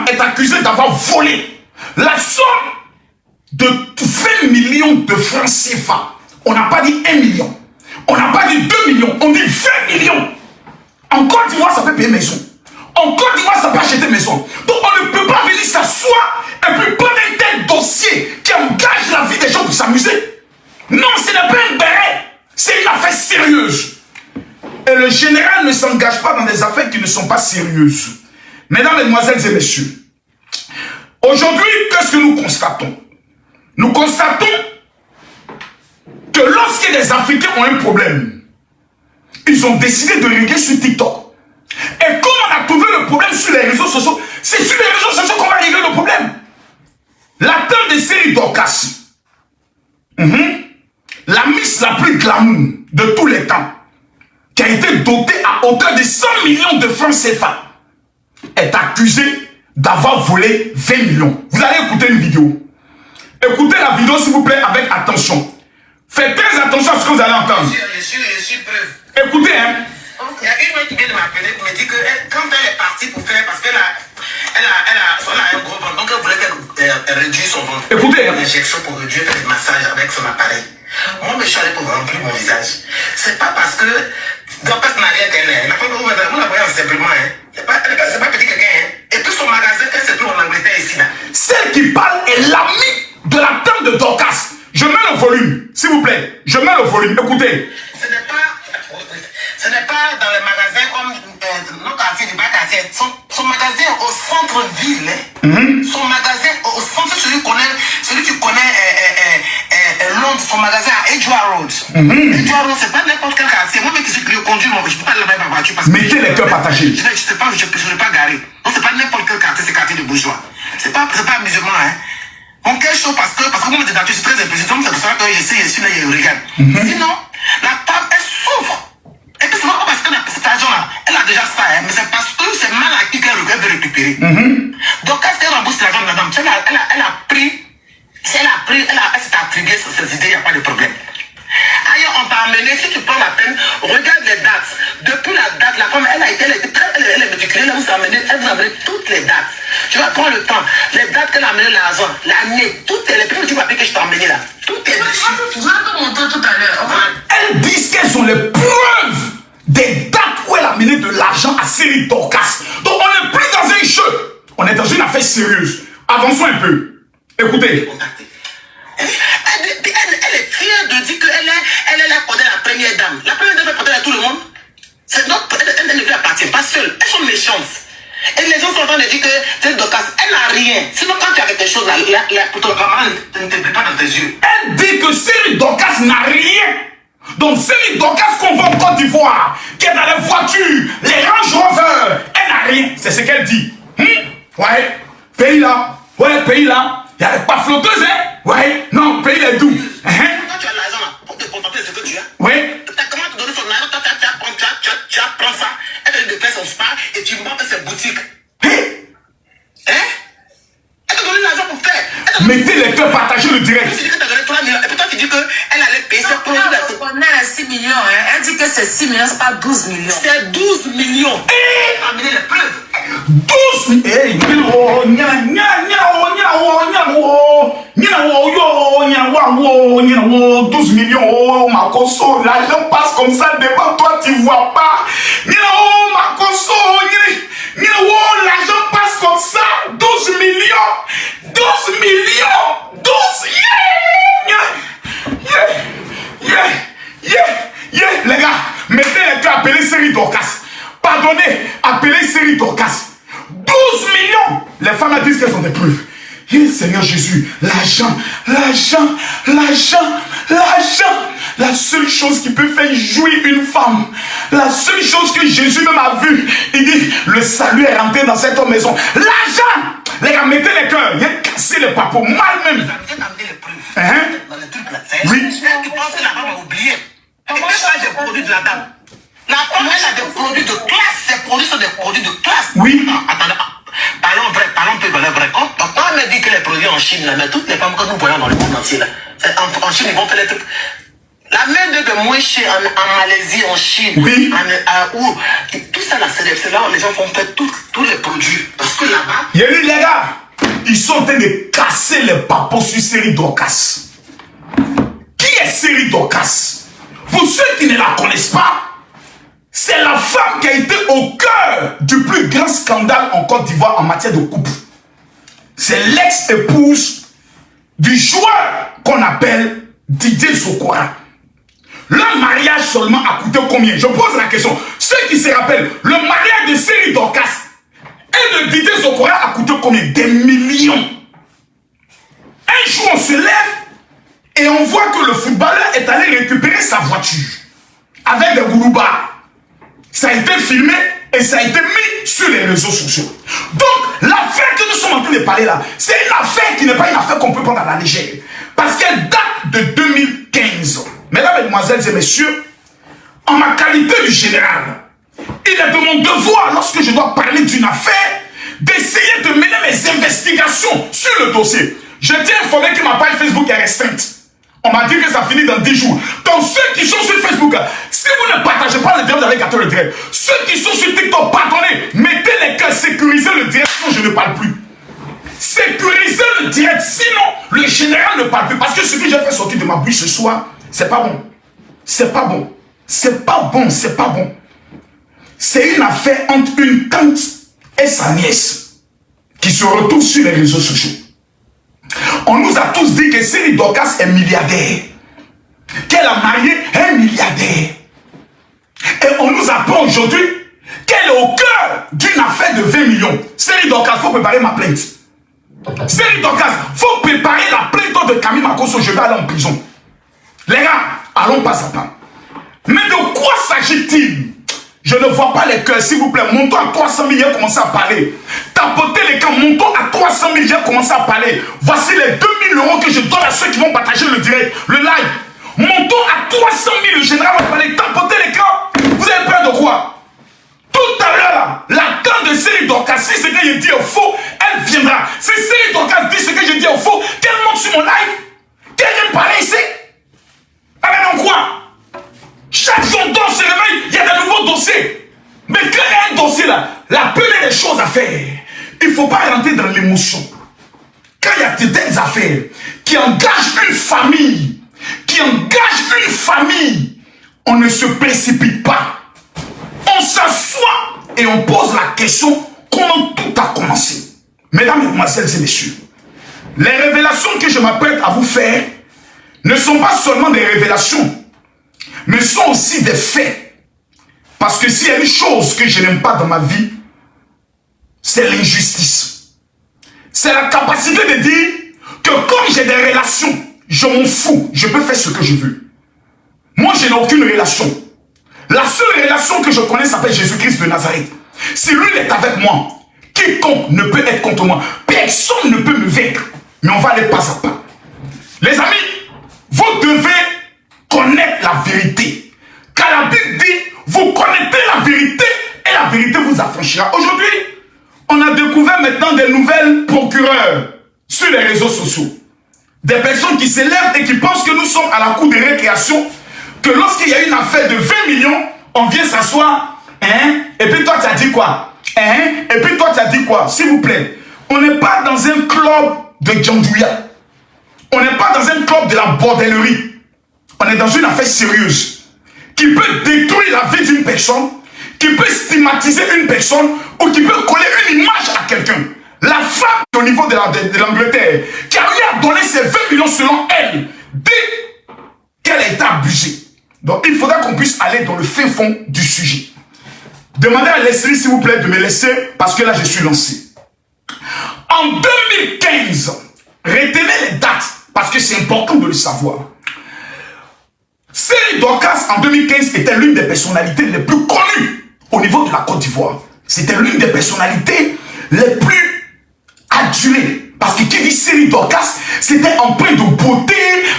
femme est accusée d'avoir volé la somme de 20 millions de francs CFA. On n'a pas dit 1 million. On n'a pas dit 2 millions. On dit 20 millions. En Côte d'Ivoire, ça peut payer maison. En Côte d'Ivoire, ça peut acheter maison. Donc on ne peut pas venir s'asseoir et puis prendre un tel dossier qui engage la vie des gens pour s'amuser. Non, ce n'est pas un béret. C'est une affaire sérieuse. Et le général ne s'engage pas dans des affaires qui ne sont pas sérieuses. Mesdames, Mesdemoiselles et Messieurs, aujourd'hui, qu'est-ce que nous constatons? Nous constatons que lorsque les Africains ont un problème, ils ont décidé de régler sur TikTok. Et comme on a trouvé le problème sur les réseaux sociaux, c'est sur les réseaux sociaux qu'on va régler le problème. La tante de série Dorcas, la miss la plus glamour de tous les temps, qui a été dotée à hauteur de 100 millions de francs CFA, est accusée d'avoir volé 20 millions. Vous allez écouter une vidéo. Écoutez la vidéo s'il vous plaît avec attention. Faites très attention à ce que vous allez entendre. Je suis preuve. Écoutez, hein. Il y a une meuf qui vient de m'appeler pour me dire que quand elle est partie pour faire, parce qu'elle a un gros ventre, donc elle voulait qu'elle réduise son ventre. Écoutez, hein. Une injection pour réduire, faire des massages avec son appareil. Moi, je suis allé pour remplir mon visage. C'est pas parce que Dorcas n'a rien qu'elle est. Vous la voyez simplement, hein. C'est pas petit quelqu'un, hein. Et puis son magasin, elle se trouve en Angleterre ici, là. Celle qui parle est l'amie de la tante de Dorcas. Je mets le volume, s'il vous plaît. Je mets le volume. Écoutez. Ce n'est pas dans les magasins comme nos quartiers, du bas quartier. Son magasin au centre-ville. Son magasin au centre, celui qui connaît Londres, son magasin à Edgware Road. Edgware Road, c'est pas n'importe quel quartier. Moi, qui suis conduit, je ne peux pas aller là-bas ma voiture parce que. Mettez les cœurs partagés. Je ne sais pas, je ne pas garer. Donc, c'est pas n'importe quel quartier, c'est quartier de bourgeois. C'est pas musulman, hein. Mon cœur chaud parce que moi, je suis très impressionnant. C'est pour ça que je suis là, je regarde. Sinon, la table, elle souffre. Et puis, c'est pas parce que cet argent-là, elle a déjà ça, hein, mais c'est parce que c'est mal acquis qu'elle veut récupérer. Donc, quand elle rembourse l'argent de la dame, elle a pris, elle s'est attribuée sur ses idées, il n'y a pas de problème. Ailleurs, on t'a amené, si tu prends la peine, regarde les dates. Depuis la date, la femme, elle est méticuleuse, elle vous a amené toutes les dates. Tu vas prendre le temps, les dates qu'elle a amené l'argent, l'année, toutes les petits papiers que je t'ai amené là. Tout est dessus. Tu vas te montrer tout à l'heure. Elles disent qu'elles ont les preuves des dates où elle a amené de l'argent à Série Dorcas. Donc on n'est plus dans un jeu, on est dans une affaire sérieuse. Avançons un peu. Écoutez. Elle est fière de dire qu'elle est la première dame. La première dame est portée à tout le monde. Elle ne lui appartient pas seule. Elles sont méchantes. Et les gens sont en train de dire que c'est Dorcas, elle n'a rien. Sinon, quand tu as quelque chose, pour ton camarade ne te plaît pas dans tes yeux. Elle dit que Série Dorcas n'a rien. Donc Série Dorcas qu'on voit en Côte d'Ivoire, qui est dans les voitures, les Range Rover, elle n'a rien. C'est ce qu'elle dit. Ouais, pays là. Ouais, pays là. Il n'y a pas flotteuse, hein? Ouais, non, pays là doux. Quand tu as l'argent là, pour te contenter de ce que tu as. Ouais. Comment te donner son argent? Tu prends ça, elle te donne son spa et tu montes ses boutiques. Hein? Elle te donne l'argent pour faire. Mettez les cœurs, partagez le direct. Tu dis que tu as donné 3 millions et puis toi tu dis qu'elle allait payer ses produits. On est à 6 millions, hein. Elle dit que c'est 6 millions, c'est pas 12 millions. C'est 12 millions. Amenez les preuves. 12 millions, ma conso, l'argent passe comme ça devant toi, tu vois pas. Ma conso, l'argent passe comme ça, 12 millions, 12 millions, 12, les gars, mettez les gars, appelez Série Dorcas. Pardonnez, appelez Série Dorcas. 12 millions. Les femmes disent qu'elles ont des preuves. Seigneur Jésus, l'argent. La seule chose qui peut faire jouir une femme, la seule chose que Jésus même a vue, il dit, le salut est rentré dans cette maison. L'argent. Les gars, mettez les cœurs. Il y a cassé les papos, mal même. Vous avez amené les preuves. Dans le truc là. Oui. Celle qui pense que la femme a oublié. Elle a des produits de la dame. La femme, elle a des produits de classe. Ces produits sont des produits de classe. Oui. Attendez, parlons vrai. Quand on me dit que les produits en Chine, là, mais toutes les femmes que nous voyons dans le monde entier, là, en Chine, ils vont faire les trucs. La main de moins chère en Malaisie, en Chine, oui. Tout ça, là, c'est là où les gens font faire tous les produits. Parce que là-bas. Il y a eu, les gars, sont en train de casser les papos sur Série Dorcas. Qui est Série Dorcas? Pour ceux qui ne la connaissent pas, c'est la femme qui a été au cœur du plus grand scandale en Côte d'Ivoire en matière de couple. C'est l'ex-épouse du joueur qu'on appelle Didier Sokora. Le mariage seulement a coûté combien? Je pose la question. Ceux qui se rappellent, le mariage de Série Dorcas et de Didier Sokora a coûté combien? Des millions. Un jour, on se lève et on voit que le footballeur est allé récupérer sa voiture avec des gouloubas. Ça a été filmé et ça a été mis sur les réseaux sociaux. Donc, l'affaire que nous sommes en train de parler là, c'est une affaire qui n'est pas une affaire qu'on peut prendre à la légère. Parce qu'elle date de 2015. Mesdames, Mesdemoiselles et Messieurs, en ma qualité de général, il est de mon devoir, lorsque je dois parler d'une affaire, d'essayer de mener mes investigations sur le dossier. Je tiens à informer que ma page Facebook est restreinte. On m'a dit que ça finit dans 10 jours. Donc ceux qui sont sur Facebook, si vous ne partagez pas le direct, vous allez gâter le direct. Ceux qui sont sur TikTok, pardonnez, mettez les cœurs, sécurisez le direct, sinon je ne parle plus. Sécurisez le direct, sinon le général ne parle plus. Parce que ce que j'ai fait sortir de ma bouche ce soir, c'est pas bon. C'est pas bon. C'est pas bon, c'est pas bon. C'est une affaire entre une tante et sa nièce qui se retrouvent sur les réseaux sociaux. On nous a tous dit que Série Dorcas est milliardaire, qu'elle a marié un milliardaire. Et on nous apprend aujourd'hui qu'elle est au cœur d'une affaire de 20 millions. Série Dorcas, il faut préparer ma plainte. Série Dorcas, il faut préparer la plainte de Camille Makosso, je vais aller en prison. Les gars, allons pas à pas. Mais de quoi s'agit-il? Je ne vois pas les cœurs, s'il vous plaît. Montons à 300 000, j'ai commencé à parler. Tapotez les camps, montons à 300 000, j'ai commencé à parler. Voici les 2000 € que je donne à ceux qui vont partager le direct, le live. Montons à 300 000, le général va parler. Tapotez les camps. Vous avez peur de quoi? Tout à l'heure, la tante de Série Dorcas, si ce que je dis est faux, elle viendra. Si Série Dorcas dit ce que je dis est faux, qu'elle monte sur mon live. Qu'elle vienne parler ici. Alors, quoi? Chaque jour, on se réveille, il y a de nouveaux dossiers. Mais quand il y a un dossier là, la première des choses à faire, il ne faut pas rentrer dans l'émotion. Quand il y a de telles affaires qui engagent une famille, on ne se précipite pas. On s'assoit et on pose la question comment tout a commencé. Mesdames, Mesdemoiselles et Messieurs, les révélations que je m'apprête à vous faire ne sont pas seulement des révélations, mais sont aussi des faits. Parce que s'il y a une chose que je n'aime pas dans ma vie, c'est l'injustice. C'est la capacité de dire que comme j'ai des relations, je m'en fous, je peux faire ce que je veux. Moi, je n'ai aucune relation. La seule relation que je connais s'appelle Jésus-Christ de Nazareth. Si lui est avec moi, quiconque ne peut être contre moi. Personne ne peut me vaincre. Mais on va aller pas à pas. Les amis, vous devez connaître la vérité. Car la Bible dit, vous connaissez la vérité et la vérité vous affranchira. Aujourd'hui, on a découvert maintenant des nouvelles procureurs sur les réseaux sociaux. Des personnes qui se lèvent et qui pensent que nous sommes à la cour de récréation, que lorsqu'il y a une affaire de 20 millions, on vient s'asseoir, et puis toi tu as dit quoi, et puis toi tu as dit quoi, s'il vous plaît. On n'est pas dans un club de Djandouya. On n'est pas dans un club de la bordellerie. On est dans une affaire sérieuse qui peut détruire la vie d'une personne, qui peut stigmatiser une personne ou qui peut coller une image à quelqu'un. La femme au niveau de l'Angleterre qui a eu à donner ses 20 millions selon elle dès qu'elle a été abusée. Donc il faudra qu'on puisse aller dans le fin fond du sujet. Demandez à Leslie s'il vous plaît de me laisser parce que là je suis lancé. En 2015, retenez les dates parce que c'est important de le savoir. Série Dorcas en 2015 était l'une des personnalités les plus connues au niveau de la Côte d'Ivoire. C'était l'une des personnalités les plus adulées. Parce que qui dit Série Dorcas, c'était empreint de beauté,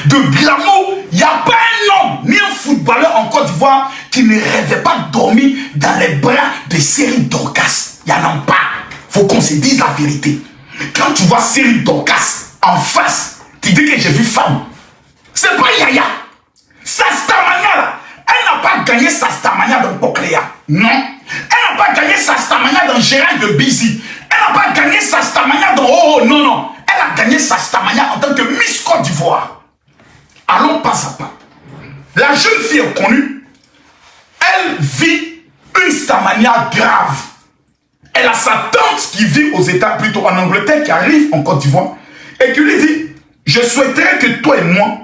de glamour. Il n'y a pas un homme, ni un footballeur en Côte d'Ivoire qui ne rêvait pas de dormir dans les bras de Série Dorcas. Il n'y en a pas. Il faut qu'on se dise la vérité. Quand tu vois Série Dorcas en face, tu dis que j'ai vu femme. C'est pas Yaya. Sastamania là, elle n'a pas gagné Sastamania dans Pocléa. Non. Elle n'a pas gagné Sastamania dans Gérald de Bizi. Elle n'a pas gagné Sastamania dans Oh, non, non. Agnès Stamania en tant que Miss Côte d'Ivoire. Allons pas à pas. La jeune fille est connue. Elle vit une Stamania grave. Elle a sa tante qui vit aux États, plutôt en Angleterre, qui arrive en Côte d'Ivoire et qui lui dit, je souhaiterais que toi et moi,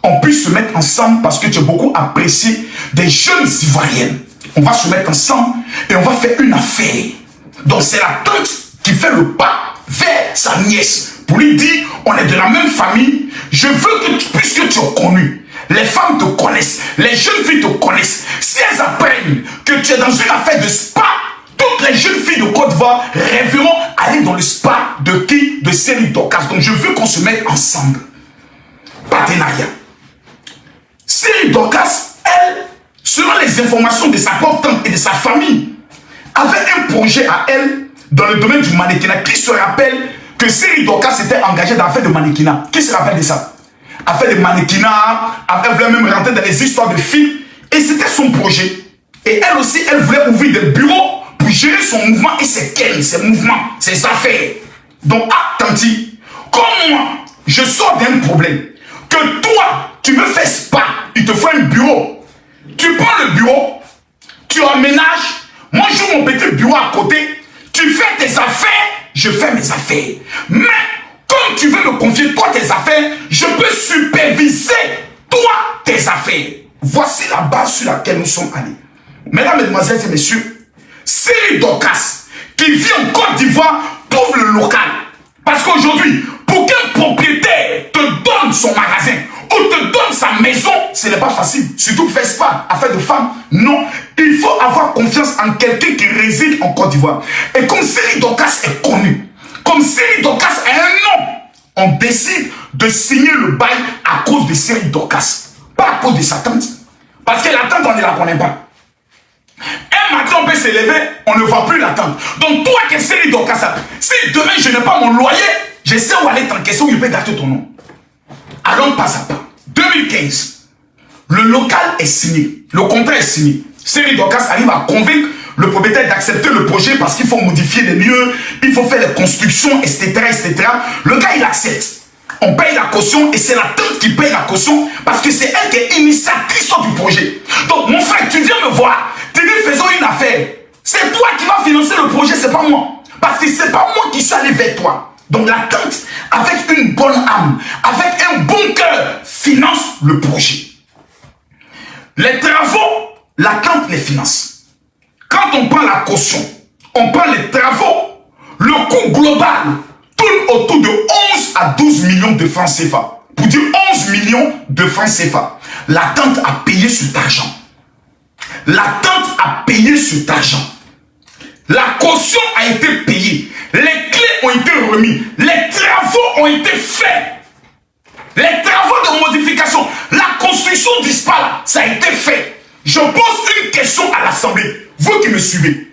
on puisse se mettre ensemble parce que tu as beaucoup apprécié des jeunes Ivoiriennes. On va se mettre ensemble et on va faire une affaire. Donc c'est la tante qui fait le pas vers sa nièce pour lui dire, on est de la même famille, je veux que, puisque tu es connu, les femmes te connaissent, les jeunes filles te connaissent. Si elles apprennent que tu es dans une affaire de spa, toutes les jeunes filles de Côte d'Ivoire rêveront aller dans le spa de qui? De Céline Dorcas. Donc je veux qu'on se mette ensemble. Partenariat. Céline Dorcas, elle, selon les informations de sa propre tante et de sa famille, avait un projet à elle dans le domaine du mannequinat. Qui se rappelle que Céline Dorcas s'était engagée dans l'affaire de mannequinat? Qui se rappelle de ça? Affaire de mannequinat, elle voulait même rentrer dans les histoires de films. Et c'était son projet. Et elle aussi, elle voulait ouvrir des bureaux pour gérer son mouvement et ses mouvements, ses affaires. Donc, tanti, comme moi, je sors d'un problème. Que toi, tu veux faire spa, il te faut un bureau. Tu prends le bureau, tu emménages, moi je mon petit bureau à côté, tu fais tes affaires, je fais mes affaires. Mais, comme tu veux me confier toi tes affaires, je peux superviser toi tes affaires. Voici la base sur laquelle nous sommes allés. Mesdames, mesdemoiselles et messieurs, Céline Dorcas, qui vit en Côte d'Ivoire, trouve le local. Parce qu'aujourd'hui, pour qu'un propriétaire te donne son magasin ou te donne sa maison, ce n'est pas facile. Surtout faire spa, affaire de femmes. Non, il faut avoir confiance en quelqu'un qui réside en Côte d'Ivoire. Et comme Céline Dorcas est connue, comme Céline Dorcas a un nom, on décide de signer le bail à cause de Céline Dorcas. Pas à cause de sa tante. Parce que la tante, on ne la connaît pas. Un matin, on peut se lever, on ne voit plus la tante. Donc, toi qui es Céline Dorcas, si demain je n'ai pas mon loyer, je sais où aller t'encaisser, où je peux gâter ton nom. Allons pas à pas. 2015, le local est signé, le contrat est signé. Céline Dorcas arrive à convaincre le propriétaire d'accepter le projet parce qu'il faut modifier les lieux, il faut faire les constructions, etc., etc. Le gars, il accepte. On paye la caution et c'est la tante qui paye la caution parce que c'est elle qui est initiatrice du projet. Donc, mon frère, tu viens me voir, tu dis faisons une affaire. C'est toi qui vas financer le projet, c'est pas moi. Parce que c'est pas moi qui suis allé vers toi. Donc, la tante, avec une bonne âme, avec un bon cœur, finance le projet. Les travaux, la tante les finance. Quand on prend la caution, on prend les travaux, le coût global tourne autour de 11 à 12 millions de francs CFA. Pour dire 11 millions de francs CFA. La tante a payé cet argent. La tante a payé cet argent. La caution a été payée. Les clés ont été remises. Les travaux ont été faits. Les travaux de modification. La construction du spa, ça a été fait. Je pose une question à l'Assemblée. Vous qui me suivez.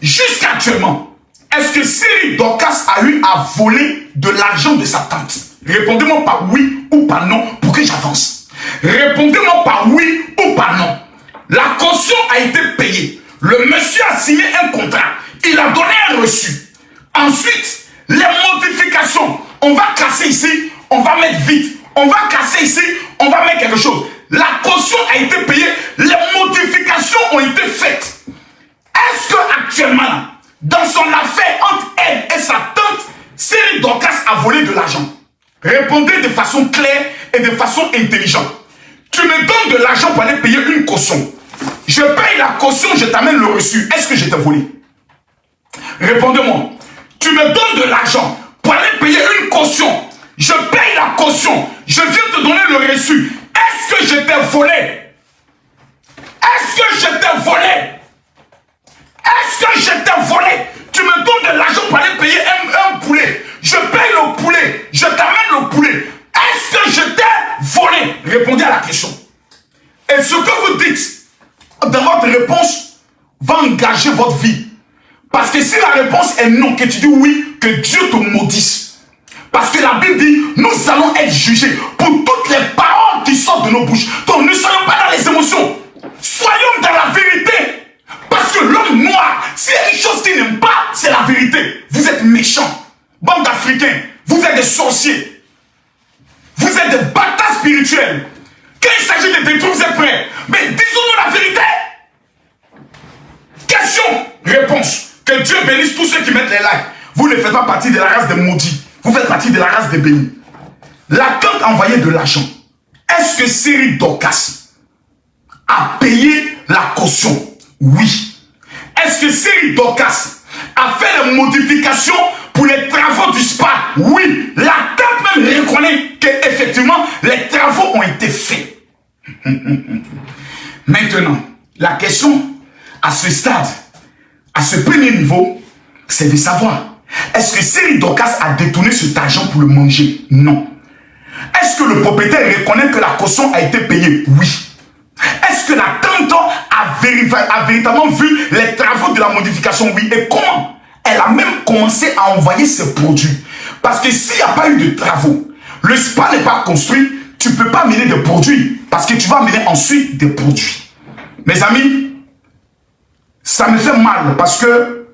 Jusqu'actuellement, est-ce que Céline Dorcas a eu à voler de l'argent de sa tante? Répondez-moi par oui ou par non pour que j'avance. Répondez-moi par oui ou par non. La caution a été payée. Le monsieur a signé un contrat. Il a donné un reçu. Ensuite, les modifications. On va casser ici, on va mettre vite. On va casser ici, on va mettre quelque chose. La caution a été payée. Les modifications ont été faites. Est-ce qu'actuellement, dans son affaire entre elle et sa tante, Céline Dorcas a volé de l'argent? Répondez de façon claire et de façon intelligente. Tu me donnes de l'argent pour aller payer une caution. Je paye la caution, je t'amène le reçu. Est-ce que je t'ai volé? Répondez-moi. Tu me donnes de l'argent pour aller payer une caution. Je paye la caution. Je viens te donner le reçu. Est-ce que je t'ai volé? Est-ce que je t'ai volé? Est-ce que je t'ai volé? Tu me donnes de l'argent pour aller payer un poulet. Je paye le poulet. Je t'amène le poulet. Est-ce que je t'ai volé? Répondez à la question. Et ce que vous dites dans votre réponse va engager votre vie. Parce que si la réponse est non, que tu dis oui, que Dieu te maudisse. Parce que la Bible dit, nous allons être jugés pour toutes les paroles qui sortent de nos bouches. Donc ne soyons pas dans les émotions. Soyons dans la vérité. Parce que l'homme noir, s'il y a une chose qu'il n'aime pas, c'est la vérité. Vous êtes méchants. bande d'Africains, vous êtes des sorciers. Vous êtes des bâtards spirituels. Quand il s'agit de détruire, vous êtes prêts. Mais disons-nous la vérité. Question, réponse. Que Dieu bénisse tous ceux qui mettent les likes. Vous ne faites pas partie de la race des maudits. Vous faites partie de la race des bénis. La tante a envoyé de l'argent. Est-ce que Cyril Dorcas a payé la caution? Oui. Est-ce que Cyril Dorcas a fait les modifications pour les travaux du spa? Oui. La tante même reconnaît qu'effectivement, les travaux ont été faits. Maintenant, la question à ce stade, à ce premier niveau, c'est de savoir, est-ce que Cyril Dorcas a détourné cet argent pour le manger? Non. Est-ce que le propriétaire reconnaît que la caution a été payée? Oui. Est-ce que la tante a véritablement vu les travaux de la modification? Oui. Et comment? Elle a même commencé à envoyer ses produits. Parce que s'il n'y a pas eu de travaux, le spa n'est pas construit, tu ne peux pas amener des produits. Parce que tu vas amener ensuite des produits. Mes amis, ça me fait mal parce que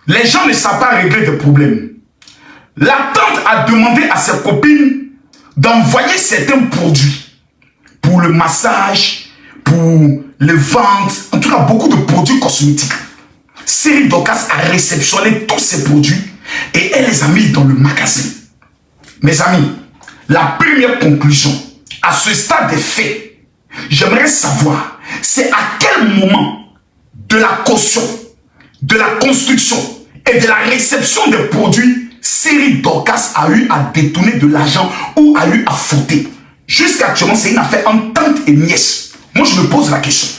les gens ne savent pas régler des problèmes. La tante a demandé à ses copines d'envoyer certains produits pour le massage, pour le ventre, en tout cas beaucoup de produits cosmétiques. Cyril Dorcas a réceptionné tous ces produits et elle les a mis dans le magasin. Mes amis, la première conclusion, à ce stade des faits, j'aimerais savoir, c'est à quel moment de la caution, de la construction et de la réception des produits, Cyril Dorcas a eu à détourner de l'argent ou a eu à fauter. Jusqu'actuellement, c'est une affaire en tante et nièce. Moi, je me pose la question.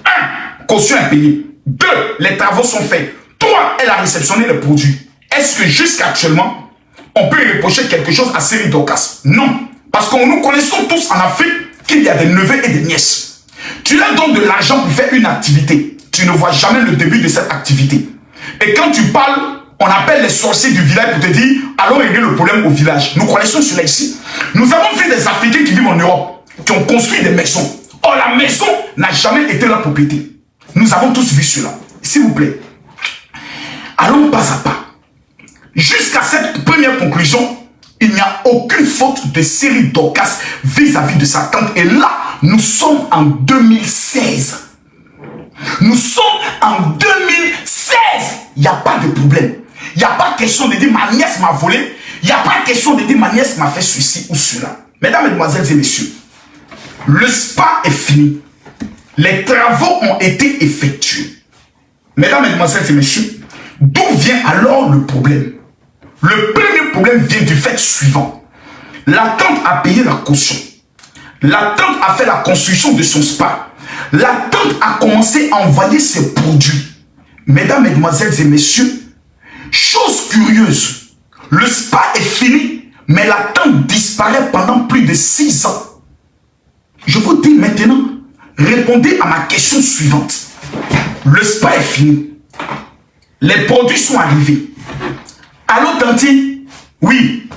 1. Caution impayée. 2. Les travaux sont faits. 3. Elle a réceptionné les produits. Est-ce que jusqu'actuellement, on peut reprocher quelque chose à Cyril Dorcas? Non. Parce que nous connaissons tous en Afrique qu'il y a des neveux et des nièces. Tu leur donnes de l'argent pour faire une activité. Tu ne vois jamais le début de cette activité. Et quand tu parles, on appelle les sorciers du village pour te dire, allons régler le problème au village. Nous connaissons cela ici. Nous avons vu des Africains qui vivent en Europe, qui ont construit des maisons. Or, la maison n'a jamais été leur propriété. Nous avons tous vu cela. S'il vous plaît, allons pas à pas. Jusqu'à cette première conclusion, il n'y a aucune faute de Cyril Dorcas vis-à-vis de sa tante. Et là, nous sommes en 2016. Nous sommes en 2016. Il n'y a pas de problème. Il n'y a pas question de dire ma nièce m'a volé. Il n'y a pas question de dire ma nièce m'a fait ceci ou cela. Mesdames, mesdemoiselles et messieurs, le spa est fini. Les travaux ont été effectués. Mesdames, mesdemoiselles et messieurs, d'où vient alors le problème? Le premier problème vient du fait suivant. La tante a payé la caution. La tante a fait la construction de son spa. La tante a commencé à envoyer ses produits. Mesdames, mesdemoiselles et messieurs, chose curieuse, le spa est fini, mais la tante disparaît pendant plus de 6 ans. Je vous dis maintenant, répondez à ma question suivante. Le spa est fini. Les produits sont arrivés. Allô, Tanti? Oui.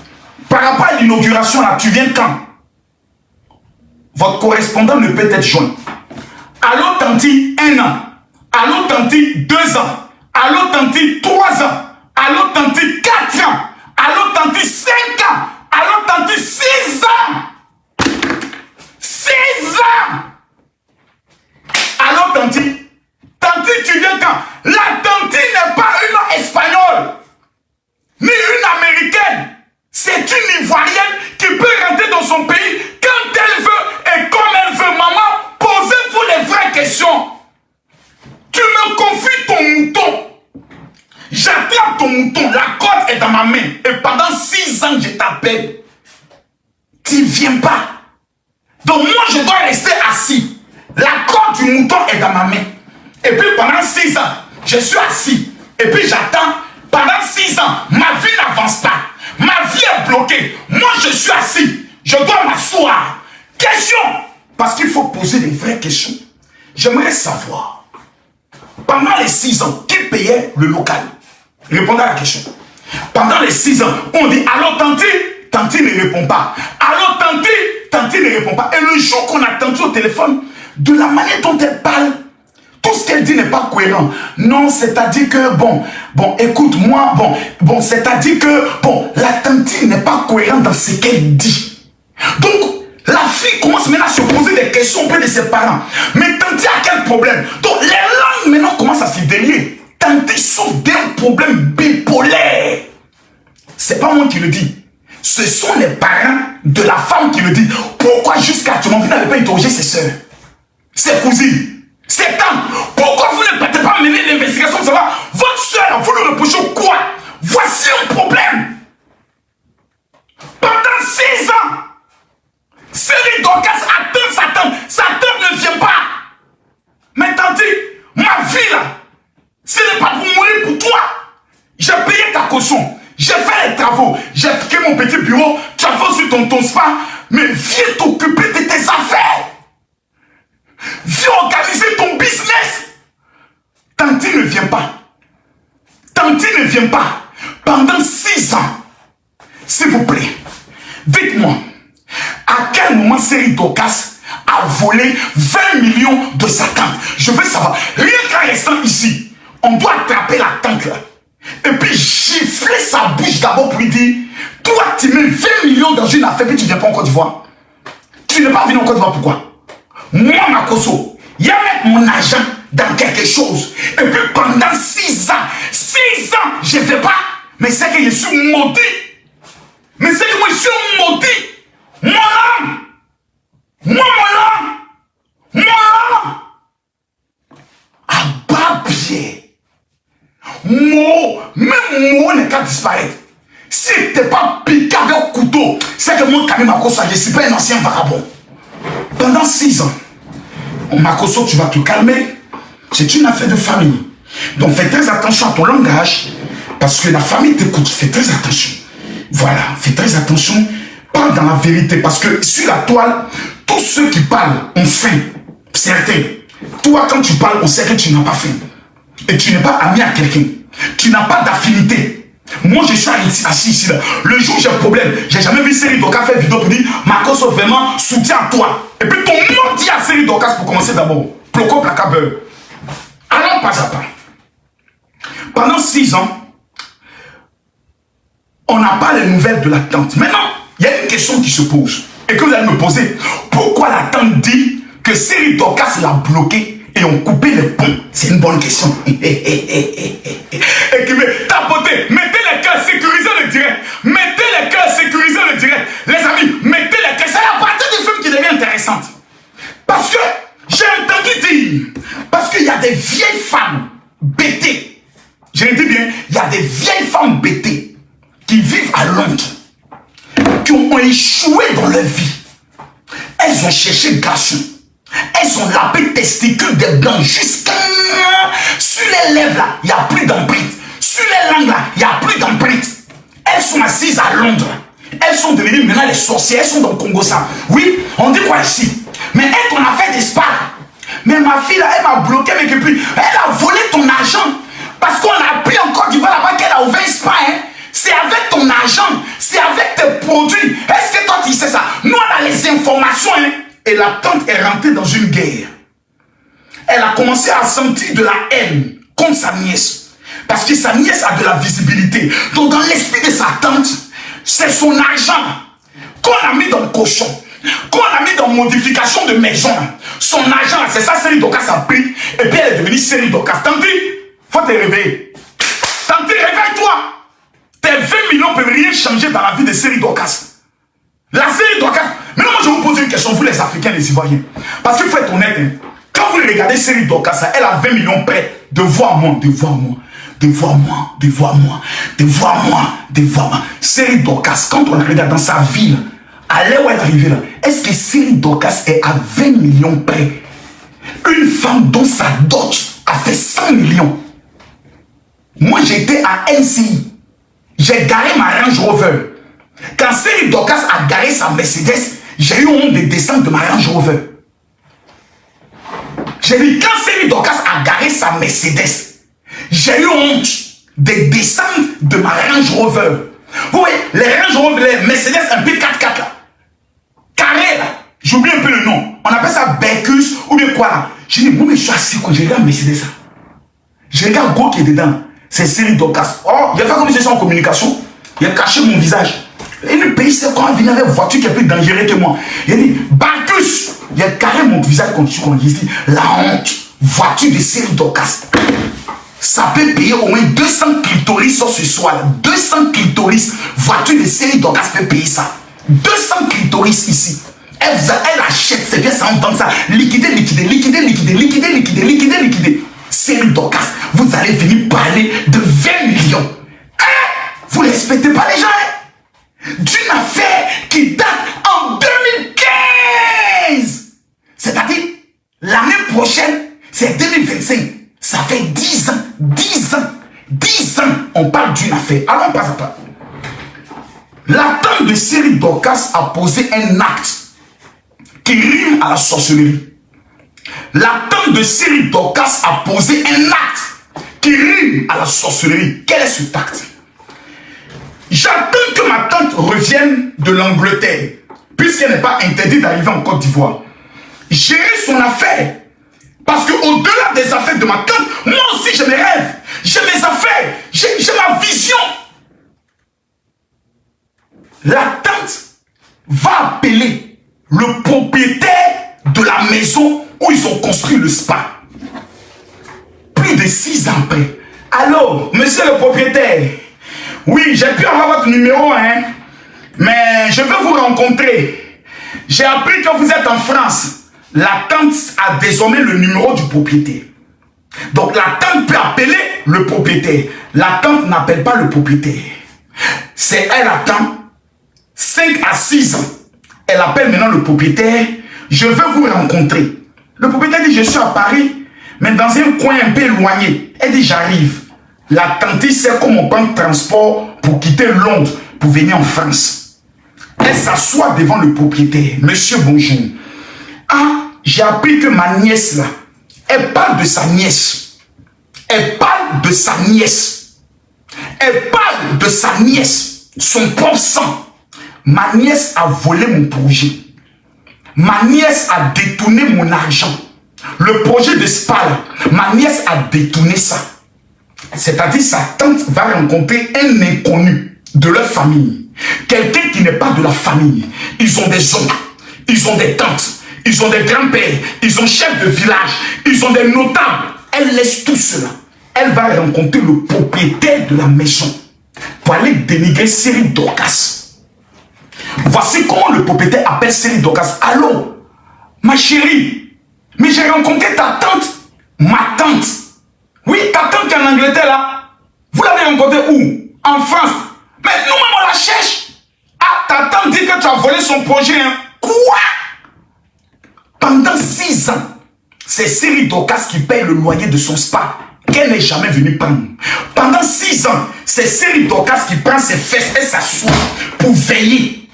Par rapport à l'inauguration, là, tu viens quand? Votre correspondant ne peut être joint. Allô, Tanti? 1 an. Allô, Tanti? 2 ans. Allô, Tanti? 3 ans. Allô, Tanti? 4 ans. Allô, Tanti? 5 ans. Allô, Tanti? 6 ans. 6 ans. Allô, Tanti? Tanti, tu viens quand? La Tanti n'est pas une espagnole, ni une américaine. C'est une ivoirienne qui peut rentrer dans son pays quand elle veut et comme elle veut. Maman, posez-vous les vraies questions. Tu me confies ton mouton. J'attrape ton mouton. La corde est dans ma main. Et pendant 6 ans, je t'appelle. Tu ne viens pas. Donc moi, je dois rester assis. La corde du mouton est dans ma main. Et puis pendant 6 ans, je suis assis. Et puis j'attends. Pendant 6 ans, ma vie n'avance pas. Ma vie est bloquée. Moi, je suis assis. Je dois m'asseoir. Question. Parce qu'il faut poser des vraies questions. J'aimerais savoir, pendant les 6 ans, qui payait le local? Répondez à la question. Pendant les 6 ans, on dit, allô, Tanti? Tanti ne répond pas. Allô, Tanti? Tanti ne répond pas. Et le jour qu'on a Tanti au téléphone, de la manière dont elle parle, Tout ce qu'elle dit n'est pas cohérent. Non, c'est-à-dire que, bon, écoute-moi, c'est-à-dire que, la tantine n'est pas cohérente dans ce qu'elle dit. Donc, la fille commence maintenant à se poser des questions auprès de ses parents. Mais Tanti a quel problème? Donc, les langues maintenant commencent à se délier. Tanti souffre d'un problème bipolaire. C'est pas moi qui le dis. Ce sont les parents de la femme qui le disent. Pourquoi jusqu'à actuellement vous n'avez pas interrogé ses soeurs, ses cousines? C'est temps. Pourquoi vous ne partez pas mener l'investigation de savoir votre soeur, vous le reprochez quoi? Voici un problème. Pendant 6 ans, Série Dorcas attend Satan. Satan ne vient pas. Mais Tanti, ma vie là, ce n'est pas pour mourir pour toi. J'ai payé ta caution. J'ai fait les travaux. J'ai fait mon petit bureau. Tu as fait sur ton spa. Mais viens t'occuper de tes affaires. Viens organiser ton business. Tanti ne vient pas. Tanti ne vient pas. Pendant 6 ans. S'il vous plaît, dites-moi, à quel moment Série Dorcas a volé 20 millions de sa tante? Je veux savoir. Rien qu'en restant ici, on doit attraper la tante là. Et puis gifler sa bouche d'abord pour lui dire, toi tu mets 20 millions dans une affaire, puis tu ne viens pas en Côte d'Ivoire. Tu n'es pas venu en Côte d'Ivoire, pourquoi? Moi, Makoso, il y a mettre mon argent dans quelque chose. Et puis pendant 6 ans, je ne fais pas. Mais c'est que je suis maudit. Mais c'est que moi je suis maudit. Moi, à bas pied. Même moi n'est qu'à disparaître. Si tu n'es pas piqué avec couteau, c'est que moi, quand même, Makoso, je ne suis pas un ancien vagabond. Pendant 6 ans, Makoso, tu vas te calmer. C'est une affaire de famille. Donc fais très attention à ton langage. Parce que la famille t'écoute. Fais très attention. Voilà, fais très attention. Parle dans la vérité. Parce que sur la toile, tous ceux qui parlent ont faim. Certains. Toi, quand tu parles, on sait que tu n'as pas faim. Et tu n'es pas ami à quelqu'un. Tu n'as pas d'affinité. Moi, je suis assis ici. Là. Le jour où j'ai un problème, j'ai jamais vu Série Dorcas faire vidéo pour dire Makoso vraiment soutient à toi. Et puis ton nom dit à Série Dorcas pour commencer d'abord. Ploco placabeur. Allons pas à pas. Pendant 6 ans, on n'a pas les nouvelles de la tante. Maintenant, il y a une question qui se pose. Et que vous allez me poser. Pourquoi la tante dit que Série Dorcas l'a bloqué et ont coupé les ponts? C'est une bonne question. Écrivez, tapotez, mettez les cœurs, sécurisez le direct. Mettez les cœurs, sécurisez le direct. Les amis, mettez les cœurs. C'est la partie du film qui devient intéressante. Parce que j'ai entendu dire, parce qu'il y a des vieilles femmes bêtées. Je le dis bien, il y a des vieilles femmes bêtées qui vivent à Londres, qui ont échoué dans leur vie. Elles ont cherché le garçon. Elles ont lapé testicules des blancs jusqu'à... Sur les lèvres là, il n'y a plus d'empreinte. Sur les langues là, il n'y a plus d'empreinte. Elles sont assises à Londres. Elles sont devenues maintenant les sorcières. Elles sont dans le Congo ça. Oui, on dit quoi ici? Mais elle t'en a fait des spas. Mais ma fille là, elle m'a bloqué. Mais puis, elle a volé ton argent. Parce qu'on a appris en Côte d'Ivoire là-bas qu'elle a ouvert un spa. Hein? C'est avec ton argent. C'est avec tes produits. Est-ce que toi tu sais ça? Nous on a les informations. Hein? Et la tante est rentrée dans une guerre. Elle a commencé à sentir de la haine contre sa nièce. Parce que sa nièce a de la visibilité. Donc dans l'esprit de sa tante, c'est son argent qu'on a mis dans le cochon, qu'on a mis dans modification de maison. Son argent, c'est ça, Série Dorcas a pris. Et puis elle est devenue Série Dorcas. Tanti, faut te réveiller. Tanti, réveille-toi. Tes 20 millions ne peuvent rien changer dans la vie de Série Dorcas. La Série Dorcas. Maintenant, moi, je vous pose une question, vous les Africains, les Ivoiriens. Parce qu'il faut être honnête, hein, quand vous regardez Série Dorcas, elle a 20 millions près de voir moi, de voir moi, de voir moi, de voir moi, de voir moi, de voir moi. Série Dorcas, quand on regarde dans sa ville, à l'heure où elle est arrivée là, est-ce que Série Dorcas est à 20 millions près? Une femme dont sa dot a fait 100 millions. Moi, j'étais à NCI. J'ai garé ma Range Rover. Quand Série Dorcas a garé sa Mercedes, j'ai eu honte de descendre de ma Range Rover. J'ai dit, quand Série Dorcas a garé sa Mercedes, j'ai eu honte de descendre de ma Range Rover. Vous voyez, les Range Rover, les Mercedes un peu 4x4 là. Carré là. J'oublie un peu le nom. On appelle ça Bercus ou bien quoi là. Je dis, moi, mais je suis assis, je regarde Mercedes. Je regarde Go qui est dedans. C'est Série Dorcas. Oh, il a fait comme si c'était en communication. Il a caché mon visage. Et le pays, c'est quand il vient avec une voiture qui est plus dangereuse que moi. Il a dit, Barcus, il a carré mon visage quand il dit, la honte, voiture de Série Dorcas. Ça peut payer au moins 200 clitoris sur ce soir. 200 clitoris, voiture de Série Dorcas peut payer ça. 200 clitoris ici. Elle achète, c'est bien ça, on vend ça. Liquider. Série Dorcas, vous allez venir parler de 20 millions. Hein? Vous ne respectez pas les gens, hein? D'une affaire qui date en 2015. C'est-à-dire, l'année prochaine, c'est 2025. Ça fait 10 ans. 10 ans. 10 ans, on parle d'une affaire. Allons pas à pas. La tante de Série Dorcas a posé un acte qui rime à la sorcellerie. La tante de Série Dorcas a posé un acte qui rime à la sorcellerie. Quel est cet acte? J'attends que ma tante revienne de l'Angleterre, puisqu'elle n'est pas interdite d'arriver en Côte d'Ivoire. Gérer son affaire. Parce qu'au-delà des affaires de ma tante, moi aussi j'ai mes rêves, j'ai mes affaires, j'ai ma vision. La tante va appeler le propriétaire de la maison où ils ont construit le spa. Plus de 6 ans après. Allô, monsieur le propriétaire. Oui, j'ai pu avoir votre numéro, hein. Mais je veux vous rencontrer. J'ai appris que vous êtes en France. La tante a désormais le numéro du propriétaire. Donc la tante peut appeler le propriétaire. La tante n'appelle pas le propriétaire. C'est elle attend 5 à 6 ans. Elle appelle maintenant le propriétaire. Je veux vous rencontrer. Le propriétaire dit, je suis à Paris, mais dans un coin un peu éloigné. Elle dit, j'arrive. La tante sait comment on prend le transport pour quitter Londres, pour venir en France. Elle s'assoit devant le propriétaire. Monsieur, bonjour. Ah, j'ai appris que ma nièce là, elle parle de sa nièce. Elle parle de sa nièce. Elle parle de sa nièce. Son propre sang. Ma nièce a volé mon projet. Ma nièce a détourné mon argent. Le projet de spa là, ma nièce a détourné ça. C'est-à-dire sa tante va rencontrer un inconnu de leur famille. Quelqu'un qui n'est pas de la famille. Ils ont des oncles, ils ont des tantes, ils ont des grands-pères, ils ont chefs de village, ils ont des notables. Elle laisse tout cela. Elle va rencontrer le propriétaire de la maison pour aller dénigrer Série Dorcas. Voici comment le propriétaire appelle Série Dorcas. Allô, ma chérie, mais j'ai rencontré ta tante. Ma tante. Oui, ta tante qui est en Angleterre là. Vous l'avez rencontrée où? En France. Mais nous-mêmes on la cherche. Ah, ta tante dit que tu as volé son projet. Hein? Quoi? Pendant 6 ans, c'est Série Dorcas qui paye le loyer de son spa qu'elle n'est jamais venue prendre. Pendant 6 ans, c'est Série Dorcas qui prend ses fesses et s'assoit pour veiller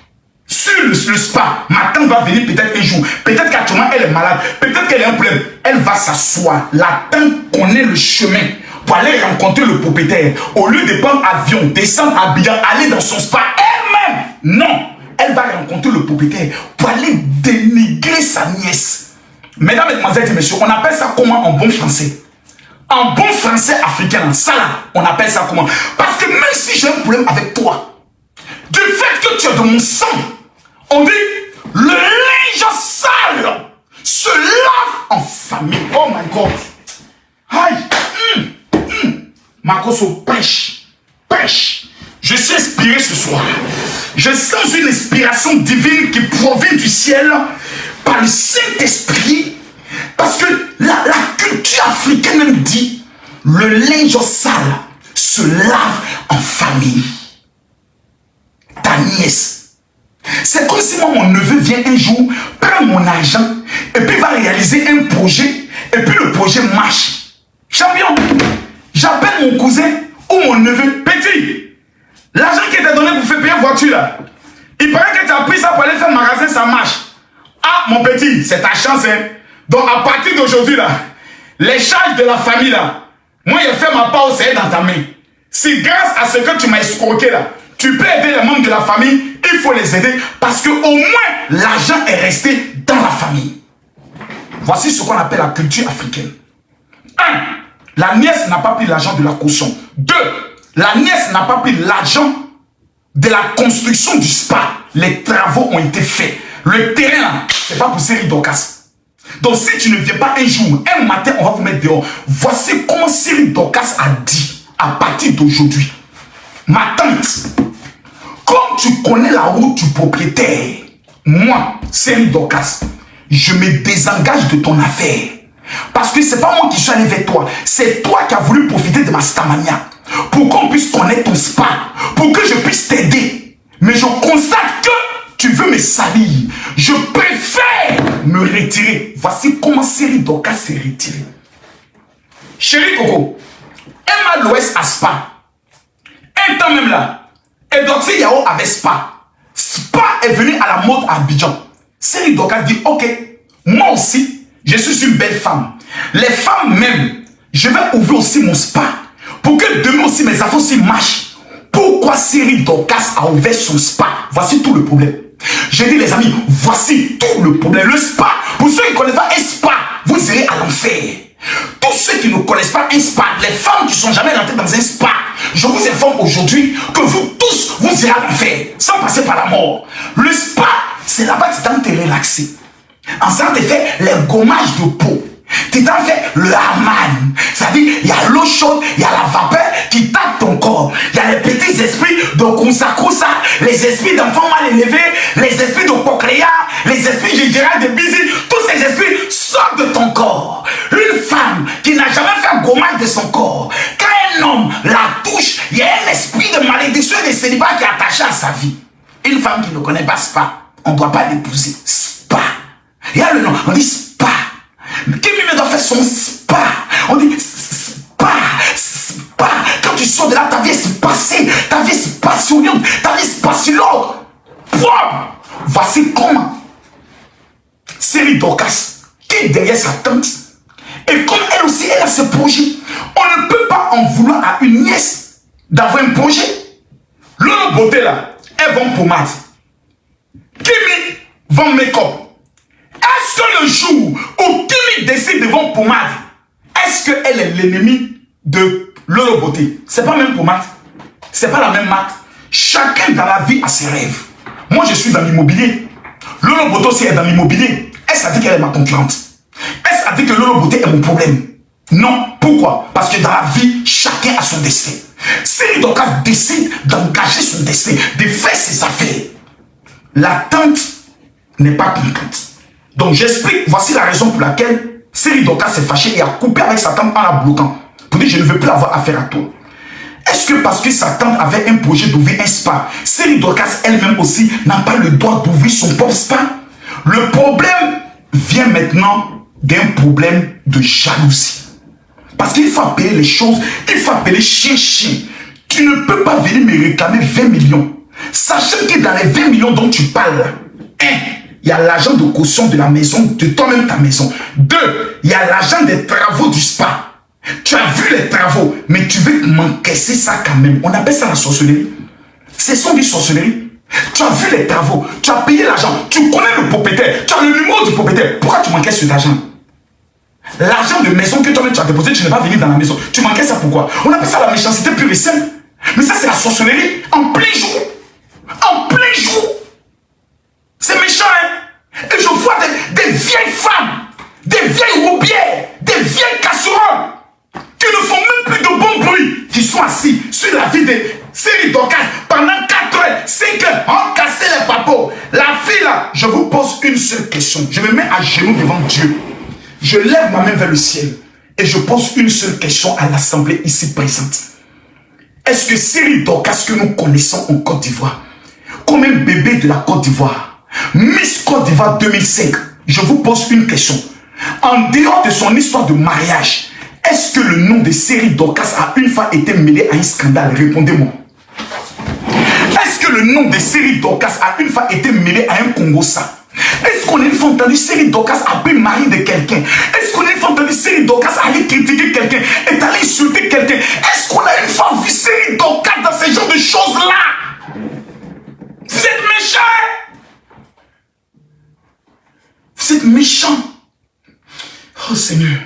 sur le spa. Ma tante va venir peut-être un jour. Peut-être qu'actuellement elle est malade. Peut-être qu'elle a un problème. Elle va s'asseoir. La tante connaît le chemin pour aller rencontrer le propriétaire. Au lieu de prendre avion, descendre à Abidjan, aller dans son spa elle-même. Non. Elle va rencontrer le propriétaire pour aller dénigrer sa nièce. Mesdames, mesdemoiselles et messieurs, on appelle ça comment en bon français? En bon français africain, ça là, on appelle ça comment? Parce que même si j'ai un problème avec toi, du fait que tu es de mon sang, on dit le linge sale se lave en famille. Oh my God. Aïe. Makoso, pêche. Pêche. Je suis inspiré ce soir. Je sens une inspiration divine qui provient du ciel par le Saint-Esprit. Parce que la culture africaine même dit le linge sale se lave en famille. Ta nièce. C'est comme si moi, mon neveu vient un jour, prend mon argent et puis va réaliser un projet et puis le projet marche. Champion, j'appelle mon cousin ou mon neveu. Petit, l'argent qui t'a donné pour faire payer une voiture là, il paraît que tu as pris ça pour aller faire magasin, ça marche. Ah, mon petit, c'est ta chance, hein. Donc à partir d'aujourd'hui là, les charges de la famille là, moi j'ai fait ma part, c'est dans ta main. Si grâce à ce que tu m'as escroqué là, tu peux aider les membres de la famille, il faut les aider parce que au moins l'argent est resté dans la famille. Voici ce qu'on appelle la culture africaine. 1. La nièce n'a pas pris l'argent de la caution. 2. La nièce n'a pas pris l'argent de la construction du spa. Les travaux ont été faits. Le terrain, c'est pas pour Série Dorcas. Donc si tu ne viens pas un jour, un matin, on va vous mettre dehors. Voici comment Série Dorcas a dit à partir d'aujourd'hui. Ma tante, comme tu connais la route du propriétaire, moi, Série Dorcas, je me désengage de ton affaire. Parce que c'est pas moi qui suis allé vers toi. C'est toi qui as voulu profiter de ma stamania. Pour qu'on puisse connaître ton spa. Pour que je puisse t'aider. Mais je constate que tu veux me salir. Je préfère me retirer. Voici comment Série Dorcas s'est retirée. Chérie Coco, Emma l'Ouest a spa. Un temps même là, Edoxy Yao avait spa. Spa est venu à la mode à Abidjan. Série Dorcas dit, ok, moi aussi, je suis une belle femme. Les femmes même, je vais ouvrir aussi mon spa. Pour que demain aussi mes affaires aussi marchent. Pourquoi Série Dorcas a ouvert son spa? Voici tout le problème. J'ai dit les amis, voici tout le problème. Le spa, pour ceux qui ne connaissent pas un spa, vous irez à l'enfer. Tous ceux qui ne connaissent pas un spa, les femmes qui ne sont jamais rentrées dans un spa, je vous informe aujourd'hui que vous tous, vous irez à l'enfer, sans passer par la mort. Le spa, c'est là-bas que tu t'en te relaxer. En ça, tu fais les gommages de peau. Tu t'en fais le hammam. C'est-à-dire, il y a l'eau chaude, il y a la vapeur qui tape ton corps. Il y a les petits esprits de Kousa, les esprits d'enfants mal élevés, les esprits de Pocréa, les esprits de Gérard de Bizi. Tous ces esprits sortent de ton corps. Une femme qui n'a jamais fait un gommage de son corps, quand un homme la touche, il y a un esprit de malédiction et de célibat qui est attaché à sa vie. Une femme qui ne connaît pas spa, on ne doit pas l'épouser. Spa. Il y a le nom, on dit spa. Qui doit faire son spa? On dit spa, spa. Quand tu sors de là, ta vie est passée, ta vie est passionnante, ta vie est passionnante. Voici comment Série Dorcas, qui est derrière sa tante, et comme elle aussi, elle a ce projet, on ne peut pas en vouloir à une nièce d'avoir un projet. L'autre beauté là, elle vend pommade. Kimi vend make-up. Est-ce que le jour où Kimi décide de vendre pommade, est-ce qu'elle est l'ennemi de Lolo Beauté? C'est pas même pommade. C'est pas la même marque. Chacun dans la vie a ses rêves. Moi, je suis dans l'immobilier. Lolo Beauté aussi est dans l'immobilier. Est-ce qu'elle dit qu'elle est ma concurrente? Est-ce qu'elle dit que Lolo Beauté est mon problème? Non. Pourquoi? Parce que dans la vie, chacun a son destin. Série Dorcas décide d'engager son destin, de faire ses affaires, la tante n'est pas contente. Donc j'explique, voici la raison pour laquelle Série Dorcas s'est fâchée et a coupé avec sa tante en la bloquant. Pour dire, je ne veux plus avoir affaire à toi. Est-ce que parce que sa tante avait un projet d'ouvrir un spa, Série Dorcas elle-même aussi n'a pas le droit d'ouvrir son propre spa? Le problème vient maintenant d'un problème de jalousie. Parce qu'il faut appeler les choses, il faut appeler chien. Tu ne peux pas venir me réclamer 20 millions. Sachant que dans les 20 millions dont tu parles, 1, il y a l'argent de caution de la maison, de toi-même ta maison. 2, il y a l'argent des travaux du spa. Tu as vu les travaux, mais tu veux m'encaisser ça quand même. On appelle ça la sorcellerie. C'est son du sorcellerie. Tu as vu les travaux, tu as payé l'argent, tu connais le propriétaire, tu as le numéro du propriétaire. Pourquoi tu m'encaisses cet argent? L'argent de maison que toi-même tu as déposé, tu n'es pas venu dans la maison. Tu m'encaisses ça pourquoi? On appelle ça la méchanceté pure et simple. Mais ça, c'est la sorcellerie en plein jour. En plein jour. C'est méchant, hein? Et je vois des vieilles femmes, des vieilles roubières, des vieilles casseroles qui ne font même plus de bon bruit, qui sont assis sur la vie de Série Dorcas pendant 4 heures, 5 heures, en casser les papos. La fille là, je vous pose une seule question. Je me mets à genoux devant Dieu. Je lève ma main vers le ciel et je pose une seule question à l'assemblée ici présente. Est-ce que Série Dorcas que nous connaissons en Côte d'Ivoire, comme un bébé de la Côte d'Ivoire, Miss Côte d'Ivoire 2005, je vous pose une question. En dehors de son histoire de mariage, est-ce que le nom de Série Dorcas a une fois été mêlé à un scandale? Répondez-moi. Est-ce que le nom de Série Dorcas a une fois été mêlé à un Congo-ça? Est-ce qu'on a une fois entendu Série Dorcas appeler mari de quelqu'un? Est-ce qu'on a une fois entendu Série Dorcas aller critiquer quelqu'un et aller insulter quelqu'un? Est-ce qu'on a une fois vu Série Dorcas dans ce genre de choses-là? Vous êtes méchants! Vous êtes méchants! Oh Seigneur.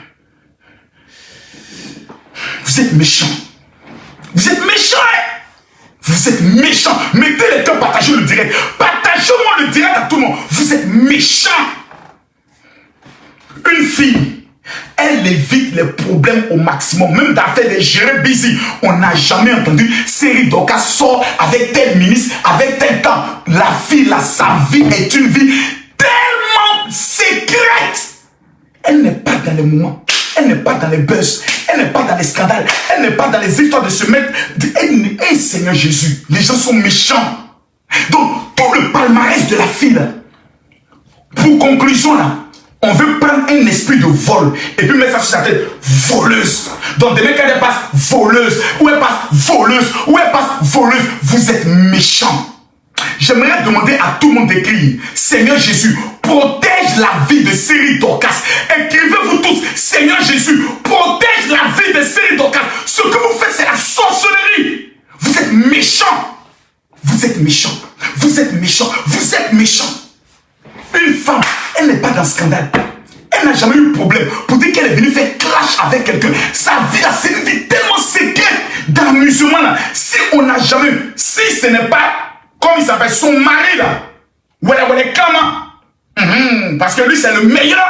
Vous êtes méchants. Vous êtes méchants, hein? Vous êtes méchants. Mettez les cœurs, partagez le direct. Partagez-moi le direct à tout le monde. Vous êtes méchants. Une fille, elle évite les problèmes au maximum. Même d'affaires des gérés busy. On n'a jamais entendu Série Dorcas sort avec tel ministre, avec tel temps. La fille, là, sa vie est une vie tellement secrète. Elle n'est pas dans les moments. Elle n'est pas dans les buzz. Elle n'est pas dans les scandales. Elle n'est pas dans les histoires de se mettre... Hey, Seigneur Jésus, les gens sont méchants. Donc, tout le palmarès de la fille, là, pour conclusion, là, on veut prendre un esprit de vol et puis mettre ça sur sa tête. Voleuse. Donc, demain, quand elle passe, voleuse. Où elle passe, voleuse. Où elle passe, voleuse. Vous êtes méchants. J'aimerais demander à tout le monde d'écrire: Seigneur Jésus, protège la vie de Série Dorcas. Écrivez-vous tous: Seigneur Jésus, protège la vie de Série Dorcas. Ce que vous faites, c'est la sorcellerie. Vous êtes méchants. Vous êtes méchants. Vous êtes méchants. Vous êtes méchants. Une femme, elle n'est pas dans le scandale. Elle n'a jamais eu de problème pour dire qu'elle est venue faire clash avec quelqu'un. Sa vie là, c'est une vie tellement secrète d'amusement là. Si on n'a jamais, si ce n'est pas, comme il s'appelle, son mari là, parce que lui c'est le meilleur,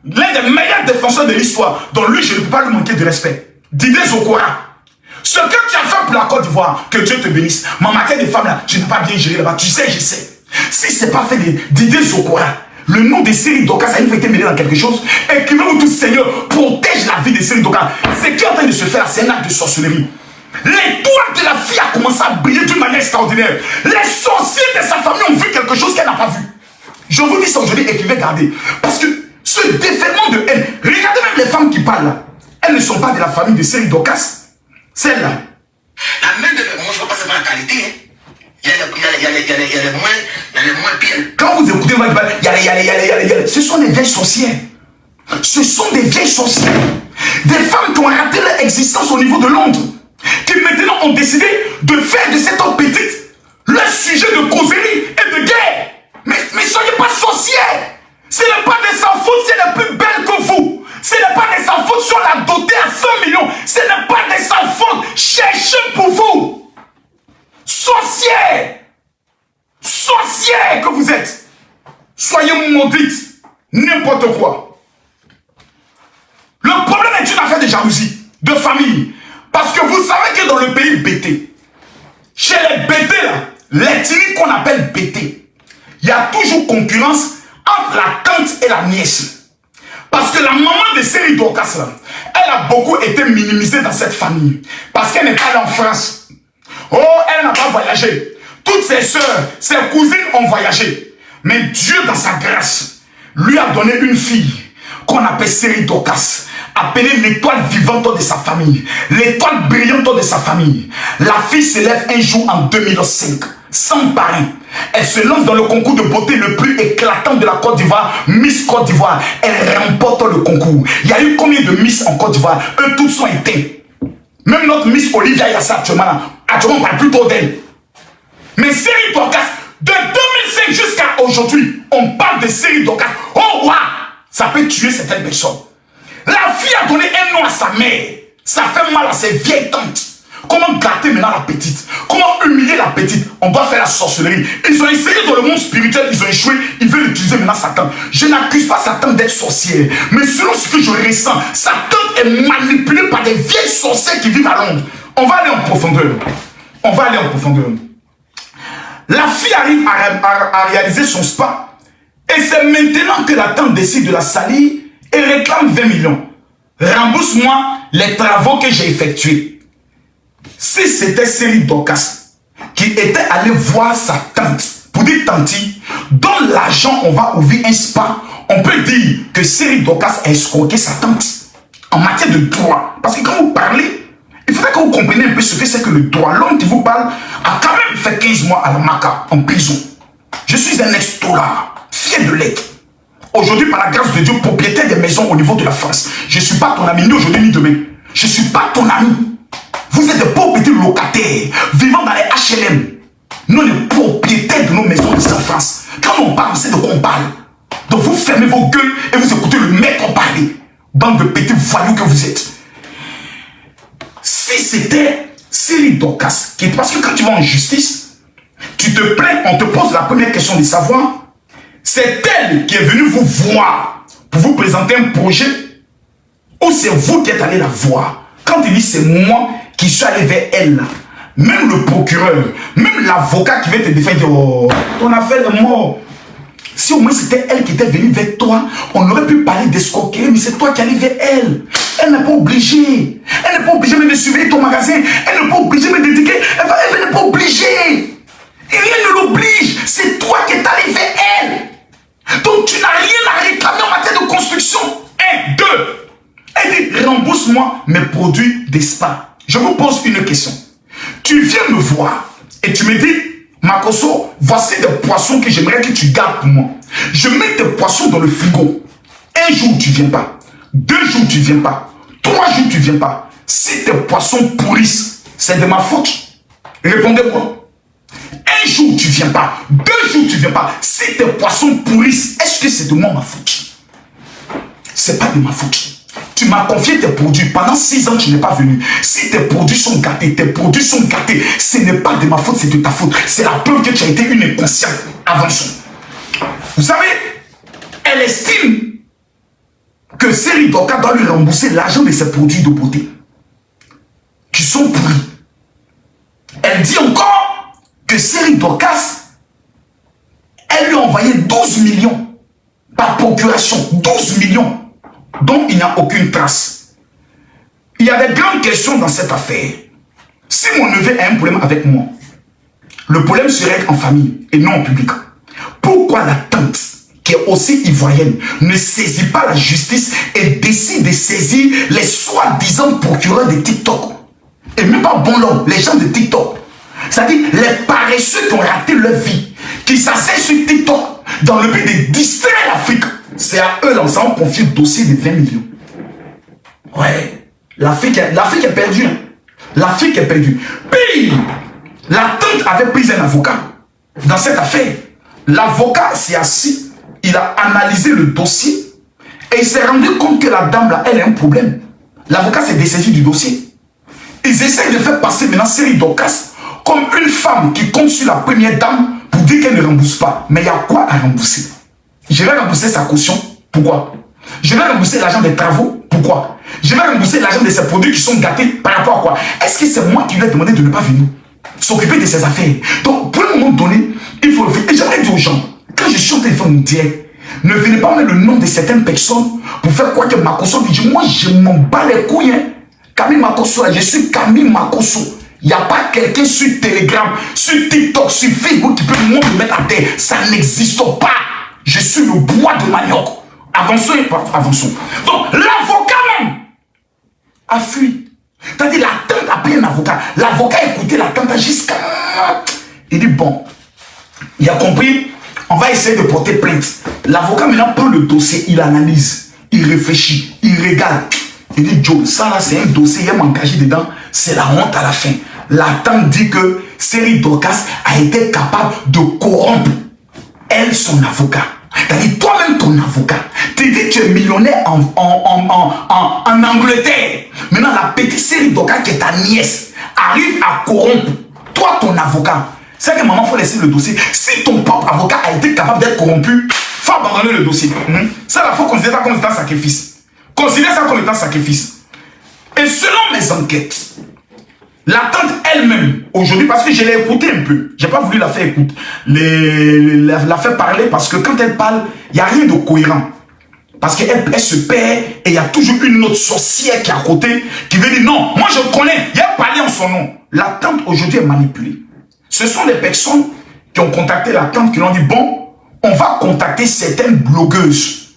l'un des meilleurs défenseurs de l'histoire. Donc lui, je ne peux pas lui manquer de respect. Didier Zokora, ce que tu as fait pour la Côte d'Ivoire, que Dieu te bénisse. Ma matière des femmes là, tu n'as pas bien géré là-bas. Tu sais, je sais. Si c'est pas fait de Didier Zokora, le nom de Série Dorcas a été mêlé dans quelque chose. Écrivez-vous tous: Seigneur, protège la vie de Série Dorcas. Ce qui est en train de se faire, c'est un acte de sorcellerie. L'étoile de la fille a commencé à briller d'une manière extraordinaire. Les sorciers de sa famille ont vu quelque chose qu'elle n'a pas vu. Je vous dis ça aujourd'hui, écrivez, gardez. Parce que ce déferlement de haine, regardez même les femmes qui parlent là. Elles ne sont pas de la famille de Série Dorcas. Celle-là. La main de moi, je ne veux pas savoir la qualité. Hein. Il y a les moins pires. Quand vous écoutez, il y a. Ce sont des vieilles sorcières. Ce sont des vieilles sorcières. Des femmes qui ont raté leur existence au niveau de Londres. Qui maintenant ont décidé de faire de cette homme petite leur sujet de causerie et de guerre. Mais soyez pas sorcières. Ce n'est pas des enfants, c'est les plus belles que vous. Ce n'est pas des enfants sur la dotée à 100 millions. Ce n'est pas des enfants. Cherchez pour vous. Sorcières. Sorcières que vous êtes. Soyez maudites. N'importe quoi. Le problème est une affaire de jalousie, de famille. Parce que vous savez que dans le pays Bété, chez les Bété là, l'ethnie qu'on appelle Bété, il y a toujours concurrence entre la tante et la nièce. Parce que la maman de Série Dorcas là, elle a beaucoup été minimisée dans cette famille. Parce qu'elle n'est pas allée en France. Oh, elle n'a pas voyagé. Toutes ses soeurs, ses cousines ont voyagé. Mais Dieu, dans sa grâce, lui a donné une fille qu'on appelle Série Dorcas, appelée l'étoile vivante de sa famille, l'étoile brillante de sa famille. La fille s'élève un jour en 2005, sans parrain. Elle se lance dans le concours de beauté le plus éclatant de la Côte d'Ivoire, Miss Côte d'Ivoire. Elle remporte le concours. Il y a eu combien de Miss en Côte d'Ivoire? Eux tous sont éteints. Même notre Miss Olivia Yassa actuellement, on parle plutôt d'elle. Mais Série Dorcas, de 2005 jusqu'à aujourd'hui, on parle de Série Dorcas. Oh waouh, ça peut tuer certaines personnes. La fille a donné un nom à sa mère. Ça fait mal à ses vieilles tantes. Comment gâter maintenant la petite? Comment humilier la petite? On doit faire la sorcellerie. Ils ont essayé dans le monde spirituel, ils ont échoué. Ils veulent utiliser maintenant Satan. Je n'accuse pas Satan d'être sorcière. Mais selon ce que je ressens, Satan est manipulé par des vieilles sorcières qui vivent à Londres. On va aller en profondeur. On va aller en profondeur. La fille arrive à réaliser son spa. Et c'est maintenant que la tante décide de la salir et réclame 20 millions. Rembourse-moi les travaux que j'ai effectués. Si c'était Série Dorcas qui était allé voir sa tante pour dire: tanti, donne l'argent, on va ouvrir un spa, on peut dire que Série Dorcas a escroqué sa tante en matière de droit. Parce que quand vous parlez, il faudrait que vous compreniez un peu ce que c'est que le droit. L'homme qui vous parle a quand même fait 15 mois à la Maca, en prison. Je suis un ex-dollar, fier de l'être. Aujourd'hui, par la grâce de Dieu, propriétaire des maisons au niveau de la France. Je ne suis pas ton ami, ni aujourd'hui ni demain. Je ne suis pas ton ami. Vous êtes des pauvres petits locataires vivant dans les HLM. Nous, les propriétaires de nos maisons ici en France. Quand on parle, c'est de quoi on parle. Donc vous fermez vos gueules et vous écoutez le maître parler. Bande de petits voyous que vous êtes. Si c'était Cyril Dorcas, parce que quand tu vas en justice, tu te plains, on te pose la première question de savoir, c'est elle qui est venue vous voir pour vous présenter un projet ou c'est vous qui êtes allé la voir? Quand il dit c'est moi qui suis allé vers elle, même le procureur, même l'avocat qui vient te défendre, dit, oh, ton affaire est mort. Si au moins c'était elle qui était venue vers toi, on aurait pu parler d'escroquerie, mais c'est toi qui allais vers elle. Elle n'est pas obligée. Elle n'est pas obligée même de surveiller ton magasin. Elle n'est pas obligée même d'éduquer. Elle n'est pas obligée. Et rien ne l'oblige. C'est toi qui es allé vers elle. Donc tu n'as rien à réclamer en matière de construction. 1, 2. Elle dit, rembourse-moi mes produits des spas. Je vous pose une question. Tu viens me voir et tu me dis, Makosso, voici des poissons que j'aimerais que tu gardes pour moi. Je mets tes poissons dans le frigo. 1 jour, tu ne viens pas. 2 jours, tu ne viens pas. 3 jours, tu ne viens pas. Si tes poissons pourrissent, c'est de ma faute. Répondez-moi. 1 jour, tu ne viens pas. 2 jours, tu ne viens pas. Si tes poissons pourrissent, est-ce que c'est de moi ma faute? C'est pas de ma faute. Tu m'as confié tes produits. Pendant 6 ans, tu n'es pas venu. Si tes produits sont gâtés, ce n'est pas de ma faute, c'est de ta faute. C'est la preuve que tu as été une inconsciente. Avançons. Vous savez, elle estime que Cyril Dorcas doit lui rembourser l'argent de ses produits de beauté qui sont pourris. Elle dit encore que Cyril Dorcas, elle lui a envoyé 12 millions par procuration. 12 millions. Donc il n'y a aucune trace. Il y a des grandes questions dans cette affaire. Si mon neveu a un problème avec moi, le problème serait en famille et non en public. Pourquoi la tante, qui est aussi ivoirienne, ne saisit pas la justice et décide de saisir les soi-disant procureurs de TikTok? Et même pas bon l'homme, les gens de TikTok. C'est-à-dire les paresseux qui ont raté leur vie, qui s'asseyent sur TikTok dans le but de distraire l'Afrique. C'est à eux, là, nous avons confié le dossier de 20 millions. Ouais. L'Afrique est perdue. Hein. L'Afrique est perdue. Puis, la tante avait pris un avocat dans cette affaire. L'avocat s'est assis, il a analysé le dossier et il s'est rendu compte que la dame, là, elle a un problème. L'avocat s'est dessaisi du dossier. Ils essaient de faire passer maintenant Cyril Dorcas comme une femme qui compte sur la première dame pour dire qu'elle ne rembourse pas. Mais il y a quoi à rembourser? Je vais rembourser sa caution. Pourquoi? Je vais rembourser l'argent des travaux. Pourquoi? Je vais rembourser l'argent de ses produits qui sont gâtés. Par rapport à quoi? Est-ce que c'est moi qui lui ai demandé de ne pas venir s'occuper de ses affaires? Donc, pour un moment donné, il faut le faire. Et j'aimerais dire aux gens, quand je suis en téléphone direct, ne venez pas mettre le nom de certaines personnes pour faire quoi que Makosso dit. Moi, je m'en bats les couilles. Hein. Camille Makosso, je suis Camille Makosso. Il n'y a pas quelqu'un sur Telegram, sur TikTok, sur Facebook qui peut me mettre à terre. Ça n'existe pas. Je suis le bois de manioc. Avançons et avançons. Donc, l'avocat même a fui. C'est-à-dire, la tante a pris un avocat. L'avocat a écouté la tante jusqu'à... Il dit, bon, il a compris, on va essayer de porter plainte. L'avocat maintenant prend le dossier, il analyse, il réfléchit, il regarde. Il dit, Joe, ça là, c'est un dossier, il m'a engagé dedans, c'est la honte à la fin. La tante dit que Cyril Dorcas a été capable de corrompre elle, son avocat. C'est-à-dire, toi-même, ton avocat, tu dis que tu es millionnaire en Angleterre. Maintenant, la petite Cyril Dorcas, qui est ta nièce, arrive à corrompre toi, ton avocat. C'est que maman, il faut laisser le dossier. Si ton propre avocat a été capable d'être corrompu, il faut abandonner le dossier. Ça, il faut considérer ça comme étant sacrifice. Considère ça comme étant sacrifice. Et selon mes enquêtes, la tante elle-même, aujourd'hui, parce que je l'ai écoutée un peu, je n'ai pas voulu la faire écouter, la faire parler, parce que quand elle parle, il n'y a rien de cohérent. Parce qu'elle se perd et il y a toujours une autre sorcière qui est à côté qui veut dire non, moi je connais, il y a parlé en son nom. La tante aujourd'hui est manipulée. Ce sont des personnes qui ont contacté la tante qui lui ont dit bon, on va contacter certaines blogueuses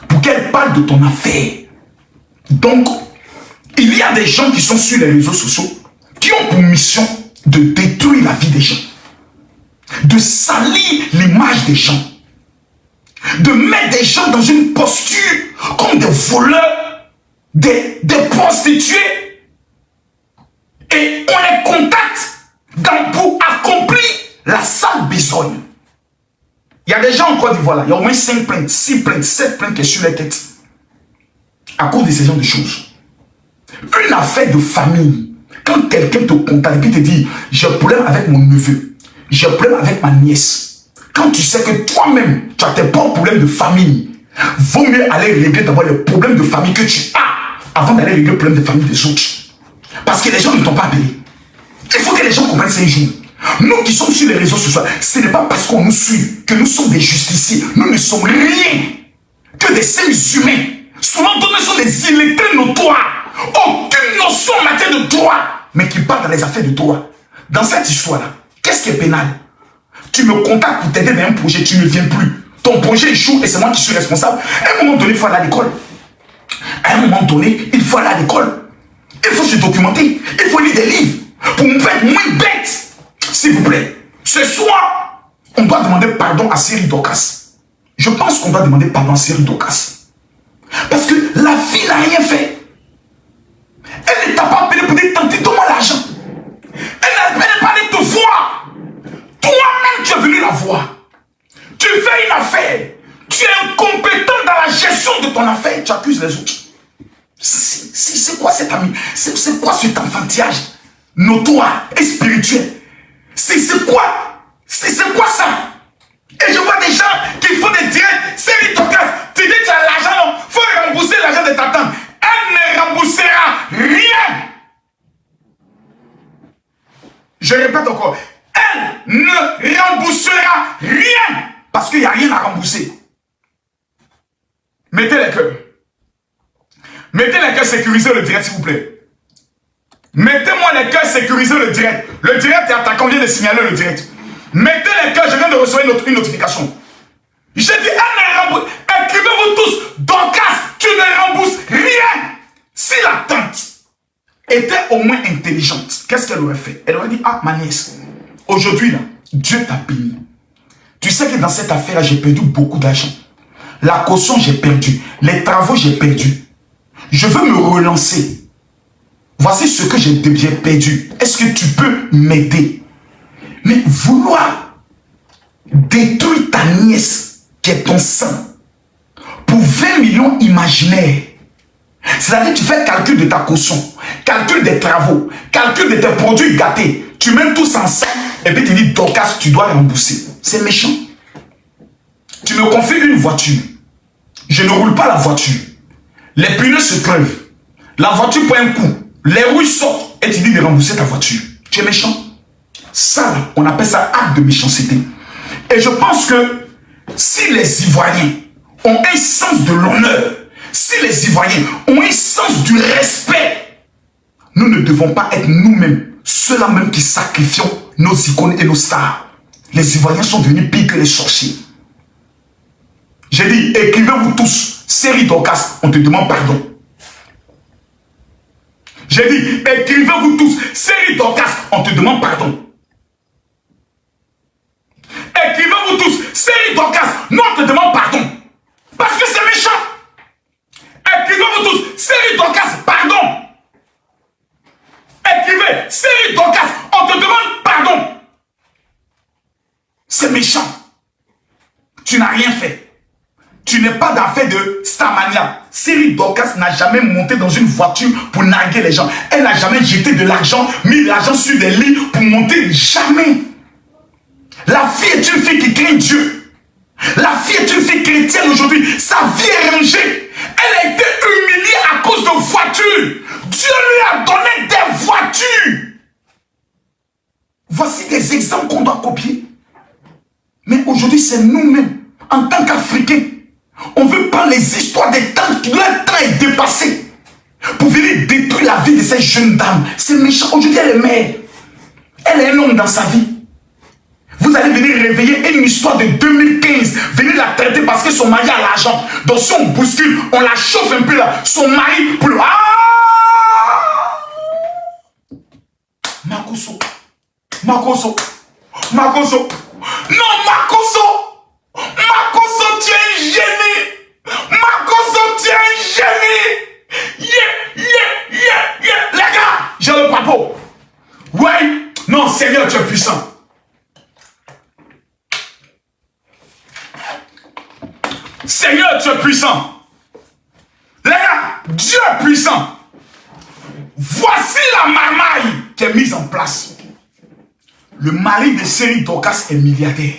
pour qu'elles parlent de ton affaire. Donc, il y a des gens qui sont sur les réseaux sociaux qui ont pour mission de détruire la vie des gens, de salir l'image des gens, de mettre des gens dans une posture comme des voleurs, des prostituées. Et on les contacte pour accomplir la sale besogne. Il y a des gens en Côte d'Ivoire, il y a au moins 5 plaintes, 6 plaintes, 7 plaintes qui sont sur les têtes. à cause de ces genres de choses. Une affaire de famille, quand quelqu'un te contacte et te dit j'ai un problème avec mon neveu, j'ai un problème avec ma nièce, quand tu sais que toi-même tu as tes propres problèmes de famille, vaut mieux aller régler d'abord les problèmes de famille que tu as avant d'aller régler les problèmes de famille des autres. Parce que les gens ne t'ont pas appelé. Il faut que les gens comprennent ces jours. Nous qui sommes sur les réseaux sociaux, ce n'est pas parce qu'on nous suit que nous sommes des justiciers. Nous ne sommes rien que des seres humains. Souvent, nous sommes des illettrés notoires. Aucune notion en matière de droit, mais qui parle dans les affaires de droit. Dans cette histoire-là, qu'est-ce qui est pénal? Tu me contactes pour t'aider dans un projet, tu ne viens plus. Ton projet échoue et c'est moi qui suis responsable. À un moment donné, il faut aller à l'école. À un moment donné, il faut aller à l'école. Il faut se documenter. Il faut lire des livres pour me faire moins bête. S'il vous plaît, ce soir, on doit demander pardon à Cyril Dorcas. Je pense qu'on doit demander pardon à Cyril Dorcas. Parce que la fille n'a rien fait. Elle ne t'a pas appelé pour dire tenter, donne-moi l'argent. Elle n'a pas allé te voir. Toi-même, tu es venu la voir. Tu fais une affaire. Tu es incompétent dans la gestion de ton affaire. Tu accuses les autres. C'est quoi cet ami? C'est quoi cet enfantillage notoire et spirituel? C'est quoi ça? Et je vois des gens qui font des directs. Cyril Dorcas, tu dis que tu as l'argent, non? Il faut rembourser l'argent de ta tante. Elle ne remboursera rien. Je répète encore. Elle ne remboursera rien. Parce qu'il n'y a rien à rembourser. Mettez les cœurs. Mettez les cœurs, sécurisez le direct, s'il vous plaît. Mettez-moi les cœurs, sécurisez le direct. Le direct est attaquant, on vient de signaler le direct. Mettez les cœurs, je viens de recevoir une notification. J'ai dit, elle ne rembourse. Écrivez-vous tous, Dorcas, tu ne rembourses rien. Si la tante était au moins intelligente, qu'est-ce qu'elle aurait fait? Elle aurait dit, ah, ma nièce, aujourd'hui, là, Dieu t'a béni. Tu sais que dans cette affaire-là, j'ai perdu beaucoup d'argent. La caution, j'ai perdu. Les travaux, j'ai perdu. Je veux me relancer. Voici ce que j'ai perdu. Est-ce que tu peux m'aider? Mais vouloir détruire ta nièce, qui est ton sang, pour 20 millions imaginaires, c'est-à-dire tu fais calcul de ta caution, calcul des travaux, calcul de tes produits gâtés, tu mets tous ensemble, et puis tu dis, Dorcas, tu dois rembourser. C'est méchant. Tu me confies une voiture. Je ne roule pas la voiture. Les pneus se crevent. La voiture prend un coup. Les roues sortent et tu dis de rembourser ta voiture. Tu es méchant. Ça, on appelle ça acte de méchanceté. Et je pense que si les Ivoiriens ont un sens de l'honneur, si les Ivoiriens ont un sens du respect, nous ne devons pas être nous-mêmes, ceux-là même qui sacrifions nos icônes et nos stars. Les Ivoiriens sont devenus pires que les sorciers. J'ai dit, écrivez-vous tous, Cyril Dorcas, on te demande pardon. J'ai dit, écrivez-vous tous, Cyril Dorcas, on te demande pardon. Écrivez-vous tous, Cyril Dorcas, nous on te demande pardon. Parce que c'est méchant. Écrivez-vous tous, Cyril Dorcas, pardon. Écrivez, Cyril Dorcas, on te demande pardon. C'est méchant. Tu n'as rien fait. Tu n'es pas d'affaire de Starmania. Cyril Dorcas n'a jamais monté dans une voiture pour narguer les gens. Elle n'a jamais jeté de l'argent, mis de l'argent sur des lits pour monter. Jamais. La fille est une fille qui craint Dieu. La fille est une fille chrétienne aujourd'hui. Sa vie est rangée. Elle a été humiliée à cause de voitures. Dieu lui a donné des voitures. Voici des exemples qu'on doit copier. Mais aujourd'hui, c'est nous-mêmes, en tant qu'Africains. On veut prendre les histoires des temps qui leur temps est dépassé pour venir détruire la vie de ces jeunes dames. C'est méchant. Aujourd'hui, elle est mère. Elle est un homme dans sa vie. Vous allez venir réveiller une histoire de 2015, venir la traiter parce que son mari a l'argent. Donc si on bouscule, on la chauffe un peu là, son mari pleut. Ah! Makoso. Makoso. Makoso. Non, Makoso. Makoso, tu es un génie. Makoso, tu es un génie. Les gars, j'ai le papo. Ouais. Non, Seigneur, tu es puissant. Seigneur, tu es puissant. Les gars, est puissant. Voici la marmaille qui est mise en place. Le mari de Série Dorcas est milliardaire.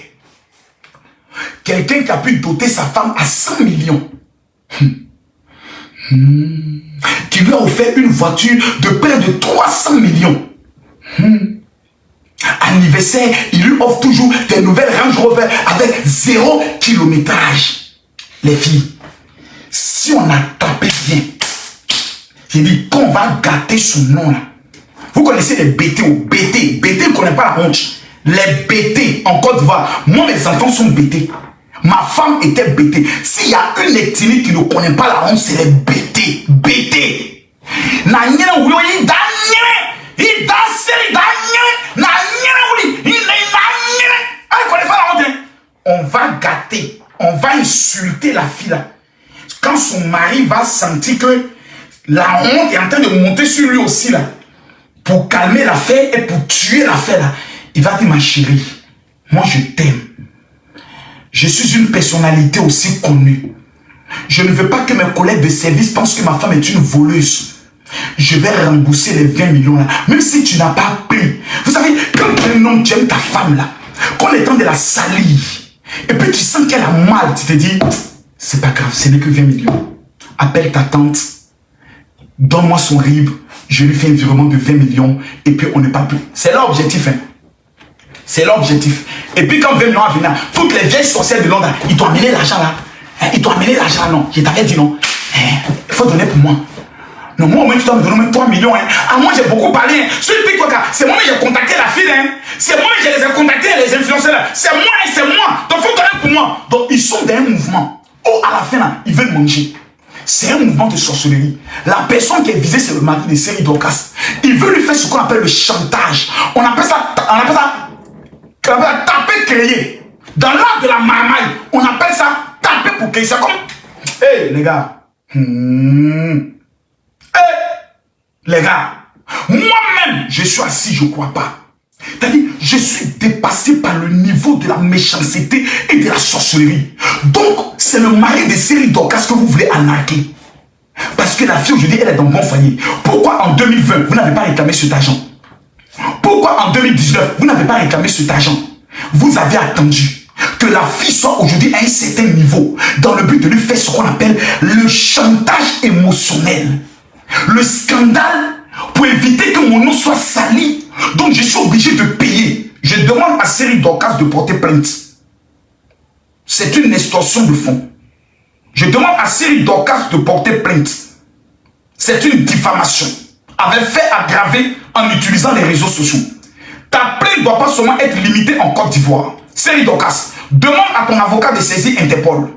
Quelqu'un qui a pu doter sa femme à 100 millions. Qui lui a offert une voiture de près de 300 millions. Anniversaire, il lui offre toujours des nouvelles Range Rover avec 0 kilométrage. Les filles, si on a tapé bien, j'ai dit qu'on va gâter son nom là. Vous connaissez les BT ou BT. BT ne connaît pas la honte. Les BT en Côte d'Ivoire. Moi, mes enfants sont BT. Ma femme était BT. S'il y a une ethnie qui ne connaît pas la honte, c'est les BT. BT. On va gâter. On va insulter la fille là. Quand son mari va sentir que la honte est en train de monter sur lui aussi là. Pour calmer l'affaire et pour tuer l'affaire là, il va dire ma chérie, moi je t'aime. Je suis une personnalité aussi connue. Je ne veux pas que mes collègues de service pensent que ma femme est une voleuse. Je vais rembourser les 20 millions là, même si tu n'as pas pris. Vous savez, quand un homme tu aimes ta femme là, qu'on est en train de la salir, et puis tu sens qu'elle a mal, tu te dis, c'est pas grave, ce n'est que 20 millions. Appelle ta tante, donne-moi son RIB, je lui fais un virement de 20 millions et puis on n'est pas plus. C'est l'objectif. Hein. C'est l'objectif. Et puis quand 20 millions à venir, toutes les vieilles sorcières de Londres, ils t'ont amené l'argent là. Hein, ils t'ont amené l'argent là, non. Je t'avais dit non. Hein, il faut donner pour moi. Non, moi au moins tu dois me donner même 3 millions. Hein. Ah, moi j'ai beaucoup parlé. Hein. Sur le TikTok, c'est moi qui j'ai contacté la fille. Hein. C'est moi qui les ai contactés, les influenceurs. C'est moi et c'est moi. Donc il faut donner pour moi. Donc ils sont dans un mouvement. Oh, à la fin là, ils veulent manger. C'est un mouvement de sorcellerie. La personne qui est visée, c'est le mari de Série Dorcas. Il veut lui faire ce qu'on appelle le chantage. On appelle ça taper créer. Dans l'art de la marmaille, on appelle ça taper pour créer. C'est comme, hey les gars, hey les gars, moi-même, je suis assis, je ne crois pas. C'est-à-dire, je suis dépassé par le niveau de la méchanceté et de la sorcellerie. Donc, c'est le mari de Série Dorcas que vous voulez arnaquer. Parce que la fille aujourd'hui, elle est dans le bon foyer. Pourquoi en 2020, vous n'avez pas réclamé cet argent? Pourquoi en 2019, vous n'avez pas réclamé cet argent? Vous avez attendu que la fille soit aujourd'hui à un certain niveau dans le but de lui faire ce qu'on appelle le chantage émotionnel. Le scandale pour éviter que mon nom soit sali. Donc je suis obligé de payer. Je demande à Série Dorcas de porter plainte. C'est une extorsion de fonds. Je demande à Série Dorcas de porter plainte. C'est une diffamation. Avec fait aggravé en utilisant les réseaux sociaux. Ta plainte ne doit pas seulement être limitée en Côte d'Ivoire. Série Dorcas, demande à ton avocat de saisir Interpol.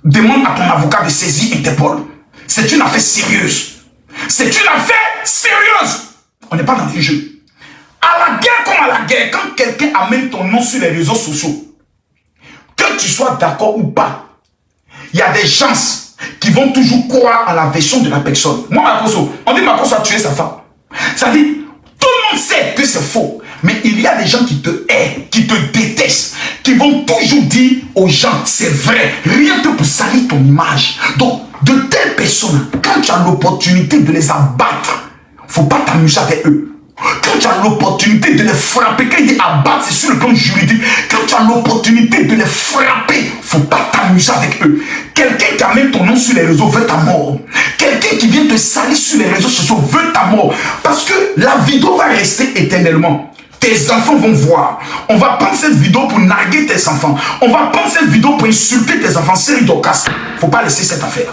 Demande à ton avocat de saisir Interpol. C'est une affaire sérieuse. C'est une affaire sérieuse. On n'est pas dans les jeux. À la guerre comme à la guerre, quand quelqu'un amène ton nom sur les réseaux sociaux, que tu sois d'accord ou pas, il y a des gens qui vont toujours croire à la version de la personne. Moi, Makoso, on dit Makoso a tué sa femme. Ça dit, tout le monde sait que c'est faux. Mais il y a des gens qui te haïssent, qui te détestent, qui vont toujours dire aux gens, c'est vrai, rien que pour salir ton image. Donc, de telles personnes, quand tu as l'opportunité de les abattre, il ne faut pas t'amuser avec eux. Quand tu as l'opportunité de les frapper, quand il dit abattre, c'est sur le plan juridique. Quand tu as l'opportunité de les frapper, il ne faut pas t'amuser avec eux. Quelqu'un qui amène ton nom sur les réseaux veut ta mort. Quelqu'un qui vient te salir sur les réseaux sociaux veut ta mort. Parce que la vidéo va rester éternellement. Tes enfants vont voir. On va prendre cette vidéo pour narguer tes enfants. On va prendre cette vidéo pour insulter tes enfants. Série Dorcas. Il ne faut pas laisser cette affaire.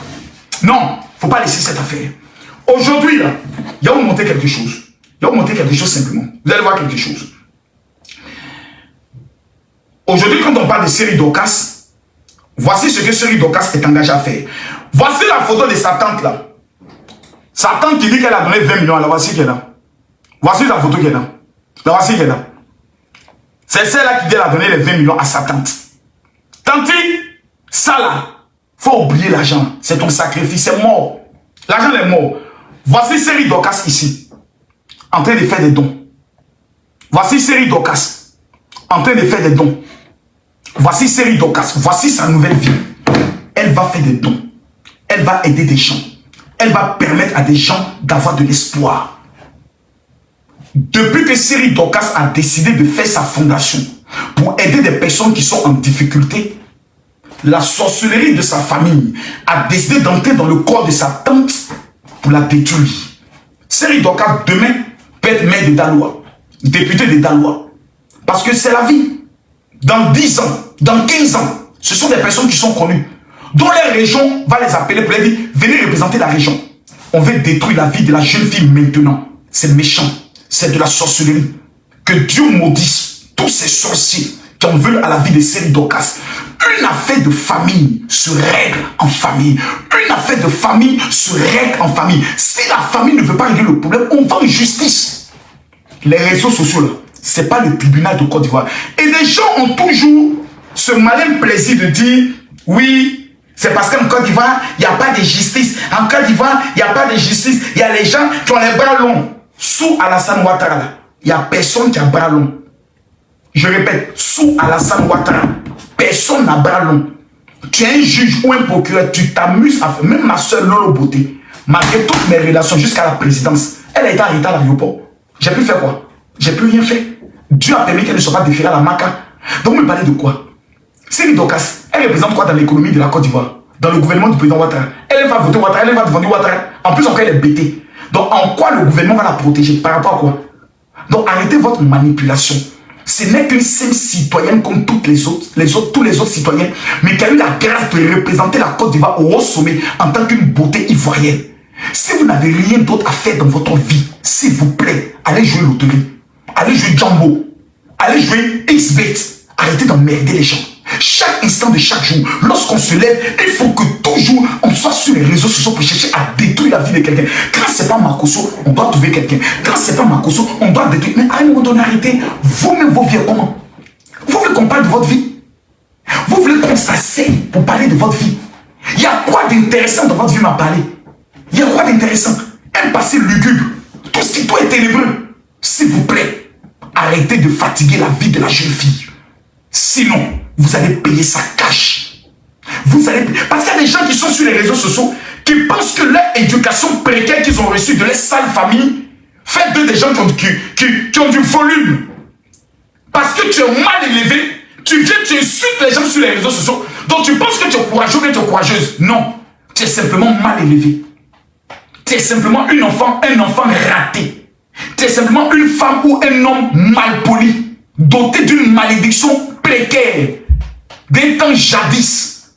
Non, il ne faut pas laisser cette affaire. Aujourd'hui, là, il y a où monter quelque chose. Il y a où monter quelque chose simplement. Vous allez voir quelque chose. Aujourd'hui, quand on parle de Série Dorcas, voici ce que Série Dorcas est engagé à faire. Voici la photo de sa tante là. Sa tante qui dit qu'elle a donné 20 millions. La voici qui est là. Voici la photo qui est là. La voici qui est là. C'est celle-là qui dit qu'elle a donné les 20 millions à sa tante. Tanti, ça là, faut oublier l'argent. C'est ton sacrifice, c'est mort. L'argent est mort. Voici Série Dorcas ici, en train de faire des dons. Voici Série Dorcas, en train de faire des dons. Voici Série Dorcas, voici sa nouvelle vie. Elle va faire des dons. Elle va aider des gens. elle va permettre à des gens d'avoir de l'espoir. Depuis que Seri Dorcas a décidé de faire sa fondation pour aider des personnes qui sont en difficulté, la sorcellerie de sa famille a décidé d'entrer dans le corps de sa tante pour la détruire. Seri Dorcas demain peut être maire de Daloa, député de Daloa. Parce que c'est la vie. Dans 10 ans, dans 15 ans, ce sont des personnes qui sont connues, dont les régions va les appeler pour leur dire, venez représenter la région. On veut détruire la vie de la jeune fille maintenant. C'est méchant. C'est de la sorcellerie. Que Dieu maudisse tous ces sorciers qui en veulent à la vie de Seri Dorcas. Une affaire de famille se règle en famille. Une affaire de famille se règle en famille. Si la famille ne veut pas régler le problème, on va en justice. Les réseaux sociaux là, c'est pas le tribunal de Côte d'Ivoire. Et les gens ont toujours ce malin plaisir de dire, oui, c'est parce qu'en Côte d'Ivoire, il n'y a pas de justice. En Côte d'Ivoire, il n'y a pas de justice. Il y a les gens qui ont les bras longs. Sous Alassane Ouattara, il n'y a personne qui a bras longs. Je répète, sous Alassane Ouattara, personne n'a bras long. Tu es un juge ou un procureur, tu t'amuses à faire. Même ma soeur Lolo Beauté, malgré toutes mes relations jusqu'à la présidence, elle a été arrêtée à l'aéroport. J'ai pu faire quoi? J'ai plus rien fait. Dieu a permis qu'elle ne soit pas déférée à la Maca. Donc, vous me parlez de quoi? Seri Dorcas, elle représente quoi dans l'économie de la Côte d'Ivoire? Dans le gouvernement du président Ouattara? Elle va voter Ouattara, elle va défendre Ouattara. En plus, encore, elle est bêtée. Donc, en quoi le gouvernement va la protéger? Par rapport à quoi? Donc, arrêtez votre manipulation. Ce n'est qu'une simple citoyenne comme toutes les autres, tous les autres citoyens, mais qui a eu la grâce de représenter la Côte d'Ivoire au haut sommet en tant qu'une beauté ivoirienne. Si vous n'avez rien d'autre à faire dans votre vie, s'il vous plaît, allez jouer loterie, allez jouer Jumbo, allez jouer XBet. Arrêtez d'emmerder les gens. Chaque instant de chaque jour, lorsqu'on se lève, il faut que toujours on soit sur les réseaux sociaux pour chercher à détruire la vie de quelqu'un. Quand c'est pas Makosso, on doit trouver quelqu'un. Quand c'est pas Makosso, on doit détruire. Mais à un moment donné, arrêtez. Vous-même, vos vies, comment? Vous voulez qu'on parle de votre vie? Vous voulez qu'on s'asseye pour parler de votre vie? Il y a quoi d'intéressant dans votre vie, m'a parlé? Il y a quoi d'intéressant? Un passé lugubre. Tout ce qui doit être ténébreux. S'il vous plaît, arrêtez de fatiguer la vie de la jeune fille. Sinon, vous allez payer sa cash. Vous allez payer. Parce qu'il y a des gens qui sont sur les réseaux sociaux qui pensent que leur éducation précaire qu'ils ont reçue de leur sale famille fait d'eux des gens qui ont du volume. Parce que tu es mal élevé, tu viens, tu insultes les gens sur les réseaux sociaux. Donc tu penses que tu es courageux, mais tu es courageuse. Non, tu es simplement mal élevé. Tu es simplement un enfant raté. Tu es simplement une femme ou un homme mal poli, doté d'une malédiction précaire, d'un temps jadis,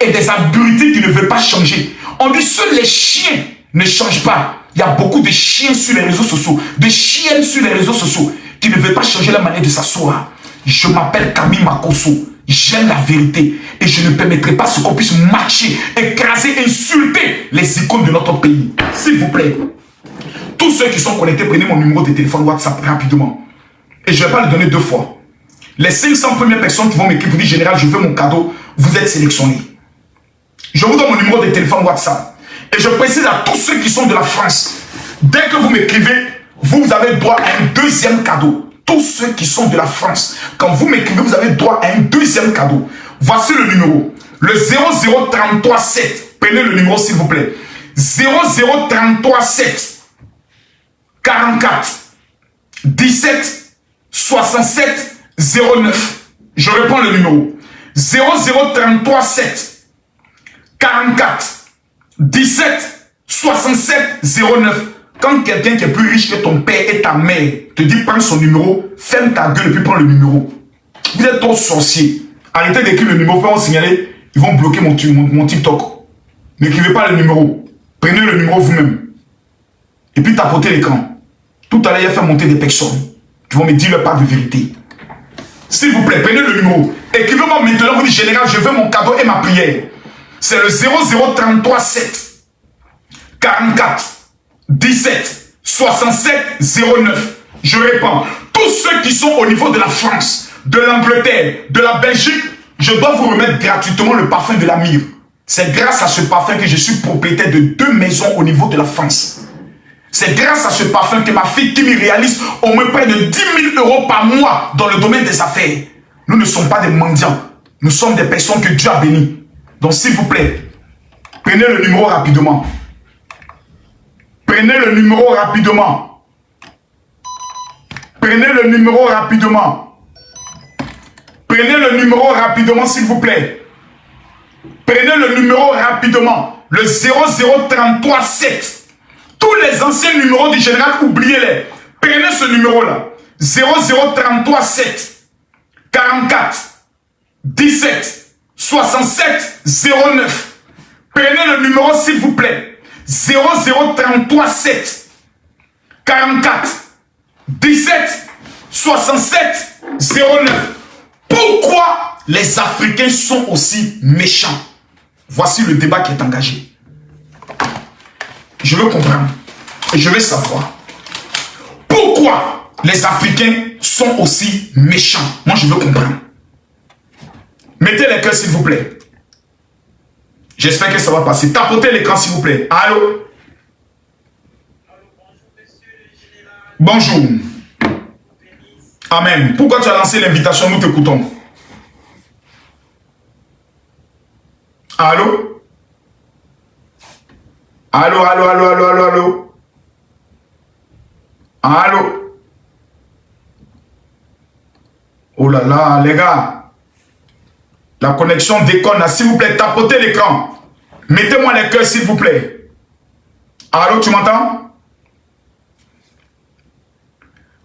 et des abrutis qui ne veulent pas changer. On dit seuls les chiens ne changent pas. Il y a beaucoup de chiens sur les réseaux sociaux, de chiennes sur les réseaux sociaux, qui ne veulent pas changer la manière de s'asseoir. Je m'appelle Camille Makosso. J'aime la vérité et je ne permettrai pas ce qu'on puisse marcher, écraser, insulter les icônes de notre pays. S'il vous plaît, tous ceux qui sont connectés, prenez mon numéro de téléphone WhatsApp rapidement. Et je ne vais pas le donner 2 fois. Les 500 premières personnes qui vont m'écrire pour dire général, je veux mon cadeau, vous êtes sélectionnés. Je vous donne mon numéro de téléphone WhatsApp. Et je précise à tous ceux qui sont de la France, dès que vous m'écrivez, vous avez droit à un 2e cadeau. Tous ceux qui sont de la France, quand vous m'écrivez, vous avez droit à un 2e cadeau. Voici le numéro. Le 00337. Prenez le numéro s'il vous plaît. 00337 44 17 67 09. Je reprends le numéro. 00337 44 17 67 09. Quand quelqu'un qui est plus riche que ton père et ta mère te dit prends son numéro, ferme ta gueule et puis prends le numéro. Vous êtes trop sorciers. Arrêtez d'écrire le numéro, pour signaler, ils vont bloquer mon TikTok. N'écrivez pas le numéro. Prenez le numéro vous-même. Et puis tapotez l'écran. Tout à l'heure, il a fait monter des personnes qui vont me dire leur part de vérité. S'il vous plaît, prenez le numéro. Écrivez-moi maintenant, vous dites général, je veux mon cadeau et ma prière. C'est le 00337 44 17 67 09. Je réponds. Tous ceux qui sont au niveau de la France, de l'Angleterre, de la Belgique, je dois vous remettre gratuitement le parfum de la myrrhe. C'est grâce à ce parfum que je suis propriétaire de 2 maisons au niveau de la France. C'est grâce à ce parfum que ma fille Kimi réalise au moins près de 10 000 € par mois dans le domaine des affaires. Nous ne sommes pas des mendiants. Nous sommes des personnes que Dieu a bénies. Donc s'il vous plaît, prenez le numéro rapidement. Prenez le numéro rapidement. Prenez le numéro rapidement. Prenez le numéro rapidement, s'il vous plaît. Prenez le numéro rapidement. Le 00337. Tous les anciens numéros du général, oubliez-les. Prenez ce numéro-là. 00337 44 17 67 09. Prenez le numéro, s'il vous plaît. 00337 44 17 67 09. Pourquoi les Africains sont aussi méchants? Voici le débat qui est engagé. Je veux comprendre et je veux savoir pourquoi les Africains sont aussi méchants. Moi, je veux comprendre. Mettez les cœurs, s'il vous plaît. J'espère que ça va passer. Tapotez l'écran, s'il vous plaît. Allô? Bonjour. Amen. Pourquoi tu as lancé l'invitation? Nous t'écoutons. Allô? Allô, allô, allô, allô, allô, allô? Allô? Oh là là, les gars. La connexion déconne. S'il vous plaît, tapotez l'écran. Mettez-moi les cœurs, s'il vous plaît. Allô, tu m'entends?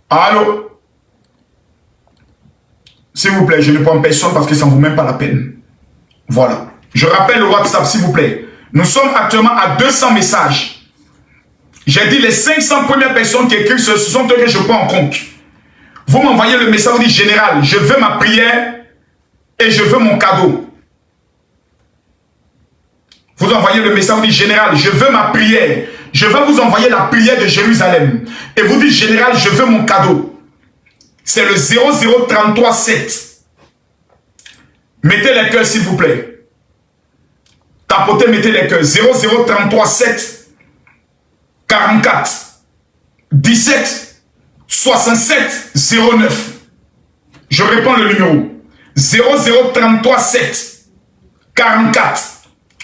Allô? S'il vous plaît, je ne prends personne parce que ça ne vaut même pas la peine. Voilà. Je rappelle le WhatsApp, s'il vous plaît. Nous sommes actuellement à 200 messages. J'ai dit les 500 premières personnes qui écrivent, ce sont eux que je prends en compte. Vous m'envoyez le message, vous dites général, je veux ma prière et je veux mon cadeau. Vous envoyez le message, vous dites général, je veux ma prière. Je vais vous envoyer la prière de Jérusalem. Et vous dites général, je veux mon cadeau. C'est le 00337. Mettez les cœurs, s'il vous plaît. Tapotez, mettez les cœurs. 00337 44 17 67 09. Je réponds le numéro. 00337 44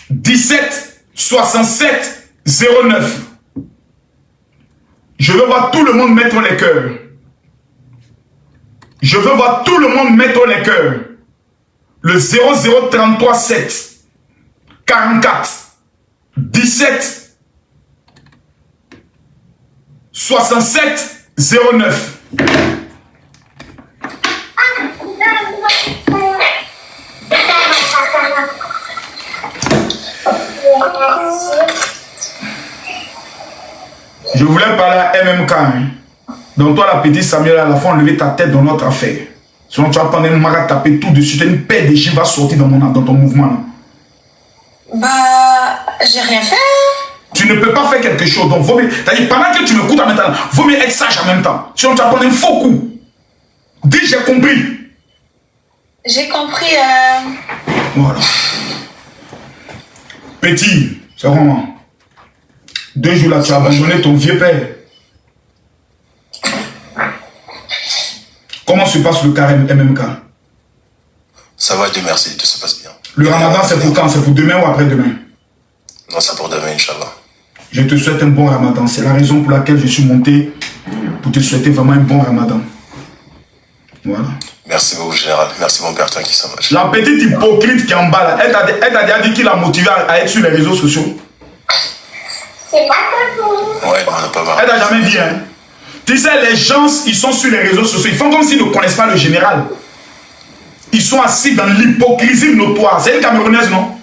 17 67 09. Je veux voir tout le monde mettre les cœurs. Je veux voir tout le monde mettre les cœurs. Le 00337 44 17 67 09. Je voulais parler à MMK. Donc toi, la petite Samuel, à la fin, enlever ta tête dans notre affaire. Sinon, tu vas prendre une marque à taper tout dessus. Une paire de gifs va sortir dans ton mouvement. Là. Bah, j'ai rien fait. Tu ne peux pas faire quelque chose. Donc, c'est-à-dire, pendant que tu me coûtes en même temps, vaut mieux être sage en même temps. Sinon, tu vas prendre un faux coup. Dis, j'ai compris. J'ai compris. Voilà. Petit, c'est vraiment. 2 jours là, tu as abandonné ton vieux père. Comment se passe le carême MMK? Ça va, Dieu merci, tout se passe bien. Le ramadan, c'est pour quand? C'est pour demain ou après-demain? Non, c'est pour demain, Inch'Allah. Je te souhaite un bon ramadan. C'est la raison pour laquelle je suis monté pour te souhaiter vraiment un bon ramadan. Voilà. Merci beaucoup, général. Merci, mon père, qui s'en va. La petite hypocrite qui est en bas là, elle t'a déjà dit qu'il l'a motivé à être sur les réseaux sociaux. C'est pas tout. Ouais, on n'a pas marre. Elle t'a jamais dit, hein. Tu sais, les gens, ils sont sur les réseaux sociaux. Ils font comme s'ils ne connaissent pas le général. Ils sont assis dans l'hypocrisie notoire. C'est une Camerounaise, non?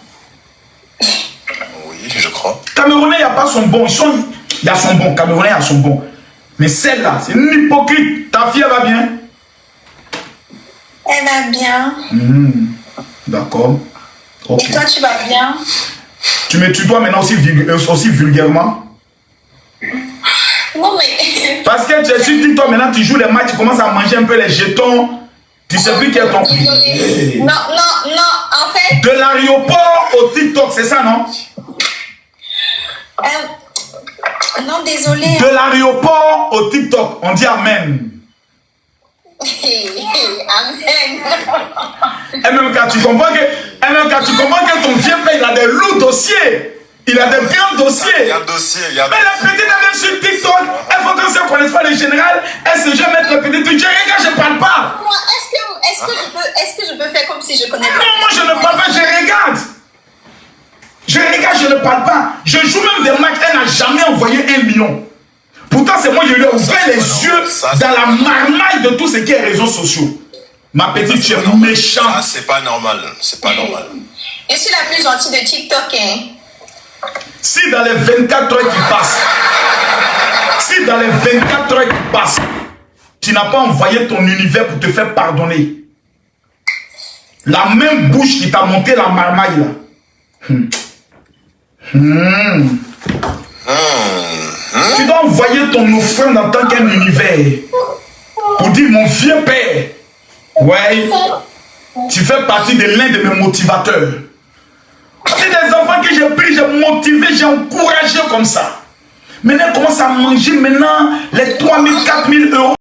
Oui, je crois. Camerounais, il n'y a pas son bon. Il y a son bon. Camerounais, il y a son bon. Mais celle-là, c'est une hypocrite. Ta fille, elle va bien? Elle va bien. D'accord. Okay. Et toi, tu vas bien? Tu me tutoies maintenant aussi vulgairement? Non, mais... Parce que tu es sur TikTok, maintenant tu joues les matchs, tu commences à manger un peu les jetons. Tu sais plus qui est ton... Désolée. Non, en fait... De l'aéroport au TikTok, c'est ça, non? Non, désolé. De l'aéroport au TikTok, on dit Amen. Amen. MMK, tu comprends que ton vieux père, il a des lourds dossiers. Il a des grands dossiers. Il y a un dossier, il y a un Mais la petite elle est sur TikTok. Elle faut que ça ne connaisse pas le général. Elle se jamais mettre le petit truc. Je regarde, je ne parle pas. Moi, est-ce que je peux faire comme si je connais pas? Non, moi je ne parle pas, je regarde. Je regarde, je ne parle pas. Je joue même des matchs. Elle n'a jamais envoyé 1 million. Pourtant, c'est moi qui lui ai ouvert les yeux dans la marmaille de tout ce qui est réseaux sociaux. Ma petite, tu es méchante. Ça, c'est pas normal. C'est pas normal. Je suis la plus gentille de TikTok, hein. Si dans les 24 heures qui passent, tu n'as pas envoyé ton univers pour te faire pardonner, la même bouche qui t'a monté la marmaille là. Tu dois envoyer ton offrande en tant qu'un univers pour dire mon vieux père, ouais, tu fais partie de l'un de mes motivateurs. C'est des enfants que j'ai pris, j'ai motivé, j'ai encouragé comme ça. Maintenant, ils commencent à manger maintenant les 3 000, 4 000 euros.